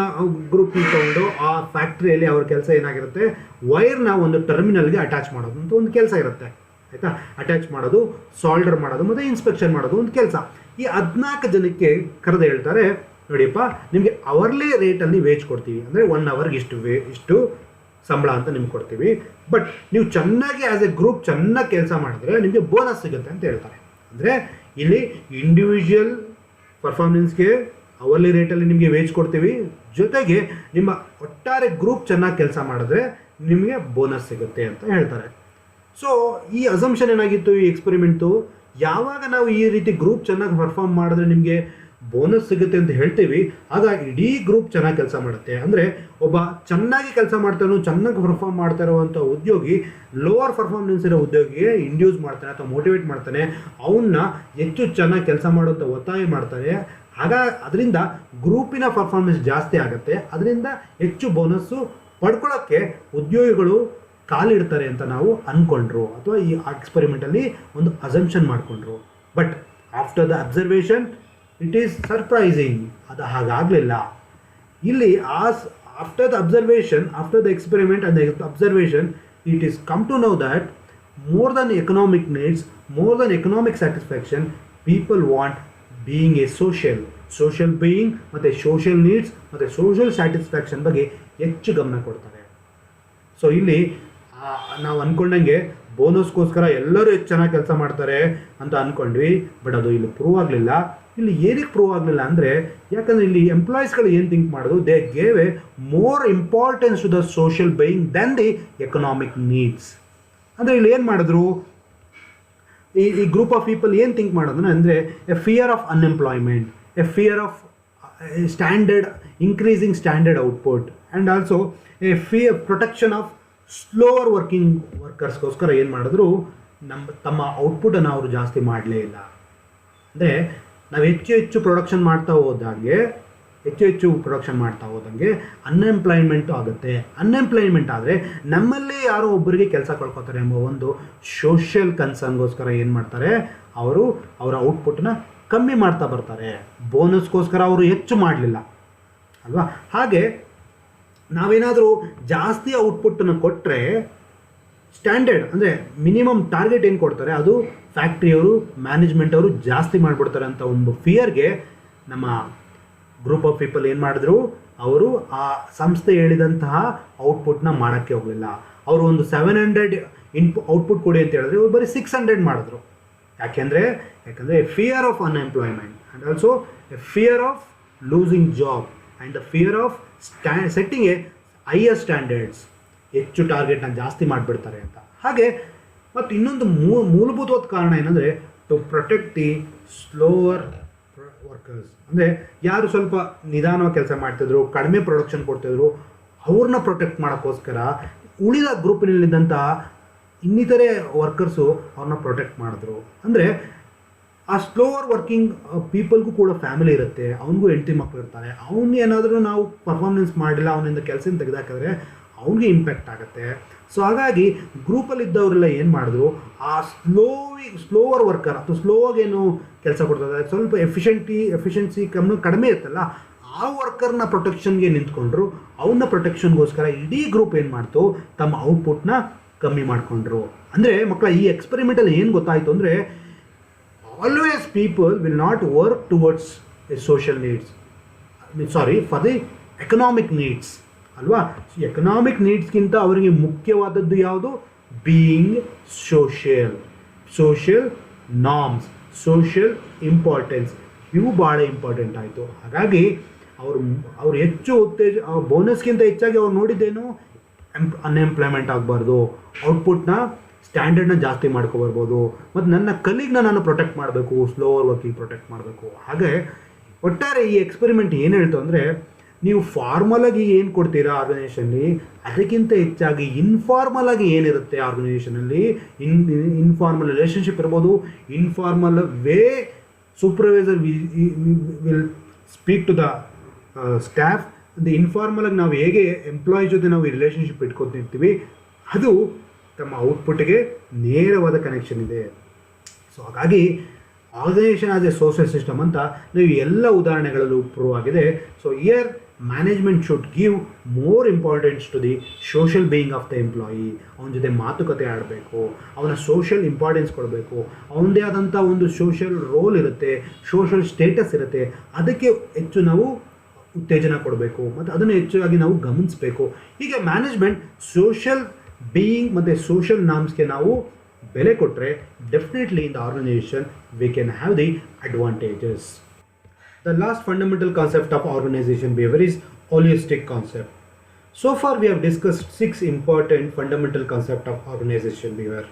ತಗೊಂಡು ಆ ಫ್ಯಾಕ್ಟ್ರಿಯಲ್ಲಿ ಅವ್ರ ಕೆಲಸ ಏನಾಗಿರುತ್ತೆ, ವೈರ್ನ ಒಂದು ಟರ್ಮಿನಲ್ಗೆ ಅಟ್ಯಾಚ್ ಮಾಡೋದು ಅಂತ ಒಂದು ಕೆಲಸ ಇರುತ್ತೆ, ಆಯಿತಾ. ಅಟ್ಯಾಚ್ ಮಾಡೋದು, ಸಾಲ್ಡರ್ ಮಾಡೋದು ಮತ್ತು ಇನ್ಸ್ಪೆಕ್ಷನ್ ಮಾಡೋದು ಒಂದು ಕೆಲಸ. ಈ 14 ಜನಕ್ಕೆ ಕರೆದು ಹೇಳ್ತಾರೆ, ನೋಡಿಯಪ್ಪ ನಿಮಗೆ ಅವರ್ಲಿ ರೇಟಲ್ಲಿ ವೇಜ್ ಕೊಡ್ತೀವಿ, ಅಂದರೆ 1 ಅವರ್ಗೆ ಇಷ್ಟು ಸಂಬಳ ಅಂತ ನಿಮ್ಗೆ ಕೊಡ್ತೀವಿ. ಬಟ್ ನೀವು ಚೆನ್ನಾಗಿ ಆ್ಯಸ್ ಎ ಗ್ರೂಪ್ ಚೆನ್ನಾಗಿ ಕೆಲಸ ಮಾಡಿದ್ರೆ ನಿಮಗೆ ಬೋನಸ್ ಸಿಗುತ್ತೆ ಅಂತ ಹೇಳ್ತಾರೆ. ಅಂದರೆ ಇಲ್ಲಿ ಇಂಡಿವಿಜುವಲ್ ಪರ್ಫಾರ್ಮೆನ್ಸ್ಗೆ ಅವರ್ಲಿ ರೇಟಲ್ಲಿ ನಿಮಗೆ ವೇಜ್ ಕೊಡ್ತೀವಿ, ಜೊತೆಗೆ ನಿಮ್ಮ ಒಟ್ಟಾರೆ ಗ್ರೂಪ್ ಚೆನ್ನಾಗಿ ಕೆಲಸ ಮಾಡಿದ್ರೆ ನಿಮಗೆ ಬೋನಸ್ ಸಿಗುತ್ತೆ ಅಂತ ಹೇಳ್ತಾರೆ. ಸೊ ಈ ಅಸಂಪ್ಷನ್ ಏನಾಗಿತ್ತು ಈ ಎಕ್ಸ್ಪೆರಿಮೆಂಟು, ಯಾವಾಗ ನಾವು ಈ ರೀತಿ ಗ್ರೂಪ್ ಚೆನ್ನಾಗಿ ಪರ್ಫಾರ್ಮ್ ಮಾಡಿದ್ರೆ ನಿಮಗೆ ಬೋನಸ್ ಸಿಗುತ್ತೆ ಅಂತ ಹೇಳ್ತೀವಿ, ಆಗ ಇಡೀ ಗ್ರೂಪ್ ಚೆನ್ನಾಗಿ ಕೆಲಸ ಮಾಡುತ್ತೆ. ಅಂದರೆ ಒಬ್ಬ ಚೆನ್ನಾಗಿ ಕೆಲಸ ಮಾಡ್ತಾನೋ ಚೆನ್ನಾಗಿ ಪರ್ಫಾರ್ಮ್ ಮಾಡ್ತಾ ಇರುವಂಥ ಉದ್ಯೋಗಿ ಲೋವರ್ ಪರ್ಫಾರ್ಮೆನ್ಸ್ ಇರೋ ಉದ್ಯೋಗಿಗೆ ಇಂಡ್ಯೂಸ್ ಮಾಡ್ತಾನೆ ಅಥವಾ ಮೋಟಿವೇಟ್ ಮಾಡ್ತಾನೆ, ಅವನ್ನ ಹೆಚ್ಚು ಚೆನ್ನಾಗಿ ಕೆಲಸ ಮಾಡುವಂಥ ಒತ್ತಾಯ ಮಾಡ್ತಾರೆ. ಅದರಿಂದ ಗ್ರೂಪಿನ ಪರ್ಫಾರ್ಮೆನ್ಸ್ ಜಾಸ್ತಿ ಆಗುತ್ತೆ, ಅದರಿಂದ ಹೆಚ್ಚು ಬೋನಸ್ಸು ಪಡ್ಕೊಳ್ಳೋಕ್ಕೆ ಉದ್ಯೋಗಿಗಳು ಕಾಲಿಡ್ತಾರೆ ಅಂತ ನಾವು ಅಂದ್ಕೊಂಡ್ರು, ಅಥವಾ ಈ ಎಕ್ಸ್ಪೆರಿಮೆಂಟಲ್ಲಿ ಒಂದು ಅಸಂಪ್ಷನ್ ಮಾಡಿಕೊಂಡ್ರು. But after the observation it is surprising, ಅದು ಹಾಗಾಗಲಿಲ್ಲ. ಇಲ್ಲಿ after the observation, after the experiment and the observation, it is come to know that more than economic needs, more than economic satisfaction, people want being a social being ಮತ್ತು social needs ಮತ್ತು social satisfaction ಬಗ್ಗೆ ಹೆಚ್ಚು ಗಮನ ಕೊಡ್ತಾರೆ. So ಇಲ್ಲಿ ನಾವು ಅಂದ್ಕೊಂಡಂಗೆ ಬೋನಸ್ಗೋಸ್ಕರ ಎಲ್ಲರೂ ಹೆಚ್ಚು ಚೆನ್ನಾಗಿ ಕೆಲಸ ಮಾಡ್ತಾರೆ ಅಂತ ಅಂದ್ಕೊಂಡ್ವಿ, ಬಟ್ ಅದು ಇಲ್ಲಿ ಪ್ರೂವ್ ಆಗಲಿಲ್ಲ. ಇಲ್ಲಿ ಏನಕ್ಕೆ ಪ್ರೂವ್ ಆಗಲಿಲ್ಲ ಅಂದರೆ, ಯಾಕಂದರೆ ಇಲ್ಲಿ ಎಂಪ್ಲಾಯೀಸ್ಗಳು ಏನು ಥಿಂಕ್ ಮಾಡೋದು, they gave a more importance to the social being than the economic needs. ಅಂದರೆ ಇಲ್ಲಿ ಏನು ಮಾಡಿದ್ರು, ಈ ಗ್ರೂಪ್ ಆಫ್ ಪೀಪಲ್ ಏನು ಥಿಂಕ್ ಮಾಡೋದು ಅಂದರೆ, a fear of unemployment, a fear of increasing standard output, and also a protection of slower ವರ್ಕರ್ಸ್ಗೋಸ್ಕರ ಏನು ಮಾಡಿದ್ರು, ತಮ್ಮ ಔಟ್ಪುಟನ್ನು ಅವರು ಜಾಸ್ತಿ ಮಾಡಲೇ ಇಲ್ಲ. ಅಂದರೆ ನಾವು ಹೆಚ್ಚು ಪ್ರೊಡಕ್ಷನ್ ಮಾಡ್ತಾ ಹೋದಂಗೆ ಅನ್ಎಂಪ್ಲಾಯ್ಮೆಂಟು ಆಗುತ್ತೆ. ಅನ್ಎಂಪ್ಲಾಯ್ಮೆಂಟ್ ಆದರೆ ನಮ್ಮಲ್ಲೇ ಯಾರೋ ಒಬ್ಬರಿಗೆ ಕೆಲಸ ಕಳ್ಕೊತಾರೆ ಎಂಬ ಒಂದು ಸೋಷಿಯಲ್ ಕನ್ಸರ್ನ್ಗೋಸ್ಕರ ಏನು ಮಾಡ್ತಾರೆ, ಅವರು ಅವರ ಔಟ್ಪುಟ್ನ ಕಮ್ಮಿ ಮಾಡ್ತಾ ಬರ್ತಾರೆ. ಬೋನಸ್ಗೋಸ್ಕರ ಅವರು ಹೆಚ್ಚು ಮಾಡಲಿಲ್ಲ ಅಲ್ವಾ. ಹಾಗೆ ನಾವೇನಾದರೂ ಜಾಸ್ತಿ ಔಟ್ಪುಟ್ಟನ್ನು ಕೊಟ್ಟರೆ ಸ್ಟ್ಯಾಂಡರ್ಡ್ ಅಂದರೆ ಮಿನಿಮಮ್ ಟಾರ್ಗೆಟ್ ಏನು ಕೊಡ್ತಾರೆ ಅದು ಫ್ಯಾಕ್ಟ್ರಿಯವರು, ಮ್ಯಾನೇಜ್ಮೆಂಟ್ ಅವರು ಜಾಸ್ತಿ ಮಾಡಿಬಿಡ್ತಾರೆ ಅಂತ ಒಂದು ಫಿಯರ್ಗೆ ನಮ್ಮ ಗ್ರೂಪ್ ಆಫ್ ಪೀಪಲ್ ಏನು ಮಾಡಿದ್ರು, ಅವರು ಆ ಸಂಸ್ಥೆ ಹೇಳಿದಂತಹ ಔಟ್ಪುಟ್ನ ಮಾಡೋಕ್ಕೆ ಹೋಗಲಿಲ್ಲ. ಅವರು ಒಂದು 700 ಔಟ್ಪುಟ್ ಕೊಡಿ ಅಂತ ಹೇಳಿದ್ರೆ ಇವರು ಬರೀ 600 ಮಾಡಿದ್ರು. ಯಾಕೆಂದರೆ fear of unemployment and also A fear of losing job and the fear of setting A higher standards, ಹೆಚ್ಚು ಟಾರ್ಗೆಟ್ನ ಜಾಸ್ತಿ ಮಾಡಿಬಿಡ್ತಾರೆ ಅಂತ. ಹಾಗೆ ಮತ್ತು ಇನ್ನೊಂದು ಮೂಲಭೂತವಾದ ಕಾರಣ ಏನಂದರೆ, to protect the slower workers. ಅಂದರೆ ಯಾರು ಸ್ವಲ್ಪ ನಿಧಾನವಾಗಿ ಕೆಲಸ ಮಾಡ್ತಿದ್ರು, ಕಡಿಮೆ ಪ್ರೊಡಕ್ಷನ್ ಕೊಡ್ತಿದ್ರು, ಅವ್ರನ್ನ ಪ್ರೊಟೆಕ್ಟ್ ಮಾಡೋಕ್ಕೋಸ್ಕರ ಉಳಿದ ಗ್ರೂಪಿನಲ್ಲಿದ್ದಂಥ ಇನ್ನಿತರೆ ವರ್ಕರ್ಸು ಅವ್ರನ್ನ ಪ್ರೊಟೆಕ್ಟ್ ಮಾಡಿದ್ರು. ಅಂದರೆ ಆ ಸ್ಲೋವರ್ ವರ್ಕಿಂಗ್ ಪೀಪಲ್ಗೂ ಕೂಡ ಫ್ಯಾಮಿಲಿ ಇರುತ್ತೆ, ಅವನಿಗೂ ಹೆಂಡತಿ ಮಕ್ಕಳು ಇರ್ತಾರೆ. ಅವ್ನಿಗೆ ಏನಾದರೂ ನಾವು ಪರ್ಫಾರ್ಮೆನ್ಸ್ ಮಾಡಿಲ್ಲ, ಅವನಿಂದ ಕೆಲಸನ ತೆಗೆದಾಕಿದ್ರೆ ಅವ್ನಿಗೆ ಇಂಪ್ಯಾಕ್ಟ್ ಆಗುತ್ತೆ. ಸೊ ಹಾಗಾಗಿ ಗ್ರೂಪಲ್ಲಿದ್ದವರೆಲ್ಲ ಏನು ಮಾಡಿದ್ರು, ಆ ಸ್ಲೋವರ್ ವರ್ಕರ್ ಅಥವಾ ಸ್ಲೋವಾಗಿ ಏನು ಕೆಲಸ ಕೊಡ್ತದೆ, ಸ್ವಲ್ಪ ಎಫಿಷಿಯನ್ಸಿ ಕಡಿಮೆ ಇರುತ್ತಲ್ಲ, ಆ ವರ್ಕರ್ನ ಪ್ರೊಟೆಕ್ಷನ್ಗೆ ನಿಂತ್ಕೊಂಡ್ರು. ಅವನ್ನ ಪ್ರೊಟೆಕ್ಷನ್ಗೋಸ್ಕರ ಇಡೀ ಗ್ರೂಪ್ ಏನು ಮಾಡ್ತು, ತಮ್ಮ ಔಟ್ಪುಟ್ನ ಕಮ್ಮಿ ಮಾಡಿಕೊಂಡ್ರು. ಅಂದರೆ ಮಕ್ಕಳ ಈ ಎಕ್ಸ್ಪೆರಿಮೆಂಟಲ್ಲಿ ಏನು ಗೊತ್ತಾಯಿತು ಅಂದರೆ, always people will not work towards A social needs, for the economic needs ಅಲ್ವಾ. ಎಕನಾಮಿಕ್ ನೀಡ್ಸ್ಗಿಂತ ಅವರಿಗೆ ಮುಖ್ಯವಾದದ್ದು ಯಾವುದು, being social norms, social importance, ಇವು ಭಾಳ ಇಂಪಾರ್ಟೆಂಟ್ ಆಯಿತು. ಹಾಗಾಗಿ ಅವರು ಹೆಚ್ಚು ಬೋನಸ್ಗಿಂತ ಹೆಚ್ಚಾಗಿ ಅವ್ರು ನೋಡಿದ್ದೇನು, ಅನ್ಎಂಪ್ಲಾಯ್ಮೆಂಟ್ ಆಗಬಾರ್ದು, ಔಟ್ಪುಟ್ನ ಸ್ಟ್ಯಾಂಡರ್ಡ್ನ ಜಾಸ್ತಿ ಮಾಡ್ಕೊಬರ್ಬೋದು, ಮತ್ತು ನನ್ನ ಕಲೀಗ್ನ ನಾನು ಪ್ರೊಟೆಕ್ಟ್ ಮಾಡಬೇಕು, ಸ್ಲೋವರ್ ವರ್ಕಿಂಗ್ ಪ್ರೊಟೆಕ್ಟ್ ಮಾಡಬೇಕು. ಹಾಗೆ ಒಟ್ಟಾರೆ ಈ ಎಕ್ಸ್ಪೆರಿಮೆಂಟ್ ಏನು ಹೇಳ್ತು ಅಂದರೆ, ನೀವು ಫಾರ್ಮಲಾಗಿ ಏನು ಕೊಡ್ತೀರಾ ಆರ್ಗನೈಸೇಷನ್ಲಿ, ಅದಕ್ಕಿಂತ ಹೆಚ್ಚಾಗಿ ಇನ್ಫಾರ್ಮಲ್ ಆಗಿ ಏನಿರುತ್ತೆ ಆರ್ಗನೈಸೇಷನಲ್ಲಿ, ಇನ್ಫಾರ್ಮಲ್ ರಿಲೇಷನ್ಶಿಪ್ ಇರ್ಬೋದು, informal way supervisor will speak to the staff, ಅಂದರೆ ಇನ್ಫಾರ್ಮಲಾಗಿ ನಾವು ಹೇಗೆ ಎಂಪ್ಲಾಯೀಸ್ ಜೊತೆ ನಾವು ಈ ರಿಲೇಷನ್ಶಿಪ್ ಇಟ್ಕೊತಿರ್ತೀವಿ, ಅದು ತಮ್ಮ ಔಟ್ಪುಟ್ಗೆ ನೇರವಾದ ಕನೆಕ್ಷನ್ ಇದೆ. ಸೊ ಹಾಗಾಗಿ organization as a social system ಅಂತ ನೀವು ಎಲ್ಲ ಉದಾಹರಣೆಗಳಲ್ಲೂ ಪ್ರೂವ್ ಆಗಿದೆ. So here management should give more importance to the social being of the employee. ಅವನ ಜೊತೆ ಮಾತುಕತೆ ಆಡಬೇಕು, ಅವನ ಸೋಷಿಯಲ್ ಇಂಪಾರ್ಟೆನ್ಸ್ ಕೊಡಬೇಕು, ಅವನದೇ ಆದಂಥ ಒಂದು ಸೋಷಿಯಲ್ ರೋಲ್ ಇರುತ್ತೆ, ಸೋಷಿಯಲ್ ಸ್ಟೇಟಸ್ ಇರುತ್ತೆ, ಅದಕ್ಕೆ ಹೆಚ್ಚು ನಾವು ಉತ್ತೇಜನ ಕೊಡಬೇಕು ಮತ್ತು ಅದನ್ನು ಹೆಚ್ಚಾಗಿ ನಾವು ಗಮನಿಸಬೇಕು. ಹೀಗೆ ಮ್ಯಾನೇಜ್ಮೆಂಟ್ ಸೋಷಿಯಲ್ ಬೀಯಿಂಗ್ ಮತ್ತು ಸೋಷಿಯಲ್ ನಾರ್ಮ್ಸ್ಗೆ ನಾವು ಬೆಲೆ ಕೊಟ್ಟರೆ definitely in the organization we can have the advantages. The last fundamental concept of organization behavior is holistic concept. So far we have discussed 6 important fundamental concepts of organization behavior.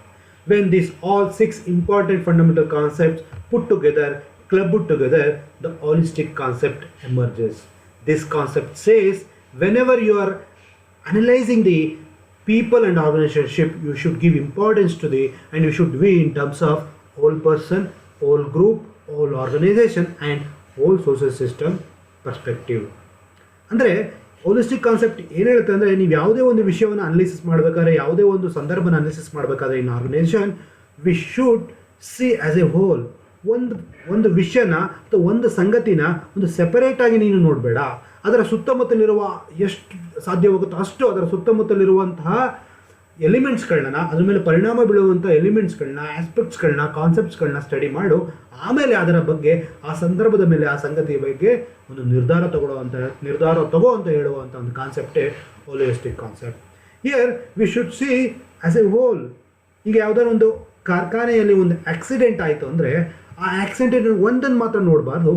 When these all 6 important fundamental concepts put together, clubbed together, the holistic concept emerges. This concept says whenever you are analyzing the people and organization, you should give importance to the, and you should be in terms of whole person, whole group, whole organization and whole social system perspective. ಅಂದರೆ holistic concept ಏನು ಹೇಳುತ್ತೆ ಅಂದರೆ, ನೀವು ಯಾವುದೇ ಒಂದು ವಿಷಯವನ್ನು analysis ಮಾಡಬೇಕಾದ್ರೆ, ಯಾವುದೇ ಒಂದು ಸಂದರ್ಭನ ಅನಲಿಸಿಸ್ ಮಾಡಬೇಕಾದ್ರೆ in organisation we should see as a whole. ಒಂದು ವಿಷಯನ ಅಥವಾ ಒಂದು ಸಂಗತಿನ ಒಂದು ಸೆಪರೇಟಾಗಿ ನೀನು ನೋಡಬೇಡ, ಅದರ ಸುತ್ತಮುತ್ತಲಿರುವ ಎಷ್ಟು ಸಾಧ್ಯವಾಗುತ್ತೋ ಅಷ್ಟು ಅದರ ಸುತ್ತಮುತ್ತಲಿರುವಂತಹ ಎಲಿಮೆಂಟ್ಸ್ಗಳನ್ನ, ಅದ್ರ ಮೇಲೆ ಪರಿಣಾಮ ಬೀಳುವಂಥ ಎಲಿಮೆಂಟ್ಸ್ಗಳನ್ನ, ಆಸ್ಪೆಕ್ಟ್ಸ್ಗಳನ್ನ, ಕಾನ್ಸೆಪ್ಟ್ಸ್ಗಳನ್ನ ಸ್ಟಡಿ ಮಾಡು. ಆಮೇಲೆ ಅದರ ಬಗ್ಗೆ ಆ ಸಂದರ್ಭದ ಮೇಲೆ ಆ ಸಂಗತಿಯ ಬಗ್ಗೆ ಒಂದು ನಿರ್ಧಾರ ತಗೋ ಅಂತ ಹೇಳುವಂಥ ಒಂದು ಕಾನ್ಸೆಪ್ಟೇ holistic concept. Here we should see as a whole. ಈಗ ಯಾವುದಾದ್ರು ಒಂದು ಕಾರ್ಖಾನೆಯಲ್ಲಿ ಒಂದು ಆಕ್ಸಿಡೆಂಟ್ ಆಯಿತು ಅಂದರೆ ಆ ಆಕ್ಸಿಡೆಂಟ್ ಒಂದನ್ನು ಮಾತ್ರ ನೋಡಬಾರ್ದು,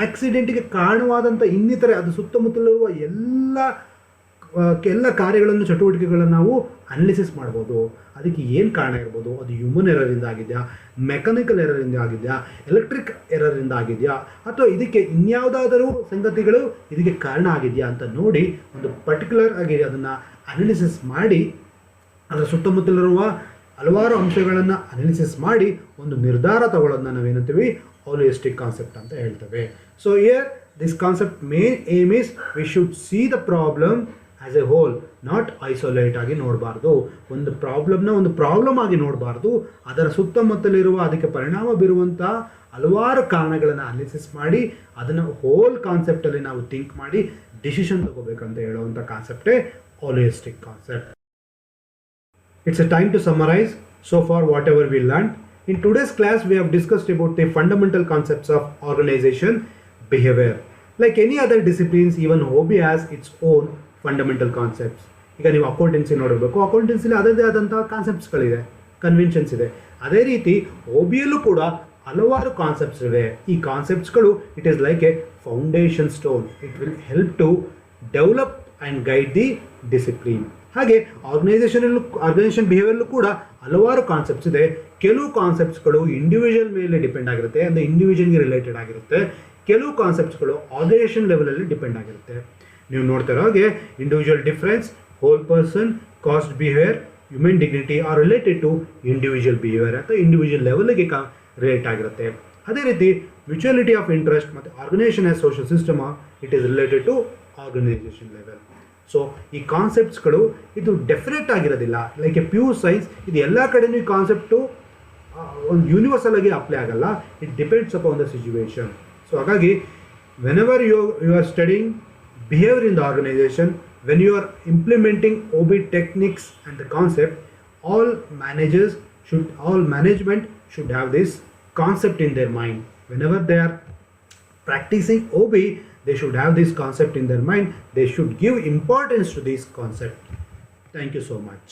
ಆಕ್ಸಿಡೆಂಟಿಗೆ ಕಾರಣವಾದಂಥ ಇನ್ನಿತರೆ ಅದು ಸುತ್ತಮುತ್ತಲಿರುವ ಎಲ್ಲ ಕಾರ್ಯಗಳನ್ನು, ಚಟುವಟಿಕೆಗಳನ್ನು ನಾವು ಅನಲಿಸಿಸ್ ಮಾಡ್ಬೋದು. ಅದಕ್ಕೆ ಏನು ಕಾರಣ ಇರ್ಬೋದು, ಅದು ಹ್ಯೂಮನ್ ಎರರಿಂದ ಆಗಿದೆಯಾ, ಮೆಕ್ಯಾನಿಕಲ್ ಎರರಿಂದ ಆಗಿದೆಯಾ, ಎಲೆಕ್ಟ್ರಿಕ್ ಎರರಿಂದ ಆಗಿದೆಯಾ, ಅಥವಾ ಇದಕ್ಕೆ ಇನ್ಯಾವುದಾದರೂ ಸಂಗತಿಗಳು ಇದಕ್ಕೆ ಕಾರಣ ಆಗಿದೆಯಾ ಅಂತ ನೋಡಿ ಒಂದು ಪರ್ಟಿಕ್ಯುಲರ್ ಆಗಿ ಅದನ್ನು ಅನಲಿಸಿಸ್ ಮಾಡಿ ಅದರ ಸುತ್ತಮುತ್ತಲಿರುವ ಹಲವಾರು ಅಂಶಗಳನ್ನು ಅನಲಿಸಿಸ್ ಮಾಡಿ ಒಂದು ನಿರ್ಧಾರ ತಗೊಳ್ಳೋದನ್ನ ನಾವೇನಂತೀವಿ ಹೋಲಿಸ್ಟಿಕ್ ಕಾನ್ಸೆಪ್ಟ್ ಅಂತ ಹೇಳ್ತೇವೆ. So here this concept main aim is we should see the problem as a whole, not isolate ಆಗಿ ನೋಡಬಾರ್ದು. ಒಂದು ಪ್ರಾಬ್ಲಮ್ನ ಒಂದು ಪ್ರಾಬ್ಲಮ್ ಆಗಿ ನೋಡಬಾರ್ದು, ಅದರ ಸುತ್ತಮುತ್ತಲಿರುವ ಅದಕ್ಕೆ ಪರಿಣಾಮ ಬೀರುವಂಥ ಹಲವಾರು ಕಾರಣಗಳನ್ನು ಅನಾಲಿಸಿಸ್ ಮಾಡಿ ಅದನ್ನು ಹೋಲ್ ಕಾನ್ಸೆಪ್ಟಲ್ಲಿ ನಾವು ಥಿಂಕ್ ಮಾಡಿ ಡಿಸಿಷನ್ ತಗೋಬೇಕಂತ ಹೇಳುವಂಥ ಕಾನ್ಸೆಪ್ಟೇ holistic concept. It's a time to summarize so far whatever we learned. In today's class we have discussed about the fundamental concepts of organization behavior. Like any other disciplines, even OB has its own fundamental concepts. ಈಗ ನೀವು accountancy ನೋಡಬೇಕು, ಅಕೌಂಟೆನ್ಸಿಲಿ ಅದರದೇ ಆದಂತಹ ಕಾನ್ಸೆಪ್ಟ್ಸ್ಗಳಿದೆ, conventions ಇದೆ. ಅದೇ ರೀತಿ OBಯಲ್ಲೂ ಕೂಡ ಹಲವಾರು ಕಾನ್ಸೆಪ್ಟ್ಸ್ ಇವೆ. ಈ ಕಾನ್ಸೆಪ್ಟ್ಸ್ಗಳು it is like a foundation stone. It will help to develop and guide the discipline. ಹಾಗೆ ಆರ್ಗನೈಸೇಷನ್ ಬಿಹೇವಿಯರ್ಲ್ಲೂ ಕೂಡ ಹಲವಾರು ಕಾನ್ಸೆಪ್ಟ್ಸ್ ಇದೆ. ಕೆಲವು ಕಾನ್ಸೆಪ್ಟ್ಸ್ಗಳು ಇಂಡಿವಿಜುವಲ್ ಮೇಲೆ ಡಿಪೆಂಡ್ ಆಗಿರುತ್ತೆ, ಅಂದರೆ ಇಂಡಿವಿಜುವಲ್ಗೆ ರಿಲೇಟೆಡ್ ಆಗಿರುತ್ತೆ. ಕೆಲವು ಕಾನ್ಸೆಪ್ಟ್ಸ್ಗಳು ಆರ್ಗನೈಸೇಷನ್ ಲೆವೆಲಲ್ಲಿ ಡಿಪೆಂಡ್ ಆಗಿರುತ್ತೆ. ನೀವು ನೋಡ್ತಿರೋ ಹಾಗೆ individual difference, whole person, caused behaviour, human dignity are related to individual behavior ಅಥವಾ ಇಂಡಿವಿಜುವಲ್ ಲೆವೆಲ್ಗೆ ರಿಲೇಟ್ ಆಗಿರುತ್ತೆ. ಅದೇ ರೀತಿ ಮ್ಯೂಚುಯಾಲಿಟಿ ಆಫ್ ಇಂಟ್ರೆಸ್ಟ್ ಮತ್ತು organization as social system it is related to organization level. So ಈ ಕಾನ್ಸೆಪ್ಟ್ಸ್ಗಳು ಇದು ಡೆಫಿನೆಟ್ ಆಗಿರೋದಿಲ್ಲ. ಲೈಕ್ ಎ ಪ್ಯೂರ್ ಸೈನ್ಸ್, ಇದು ಎಲ್ಲ ಕಡೆಯೂ ಈ ಕಾನ್ಸೆಪ್ಟು ಒಂದು ಯೂನಿವರ್ಸಲ್ ಆಗಿ ಅಪ್ಲೈ ಆಗಲ್ಲ. It depends upon the situation. So ಹಾಗಾಗಿ whenever you are studying behaviour in the organisation, when you are implementing OB techniques and the concept, all management should have this concept in their mind. Whenever they are practicing OB, they should have this concept in their mind. They should give importance to this concept. Thank you so much.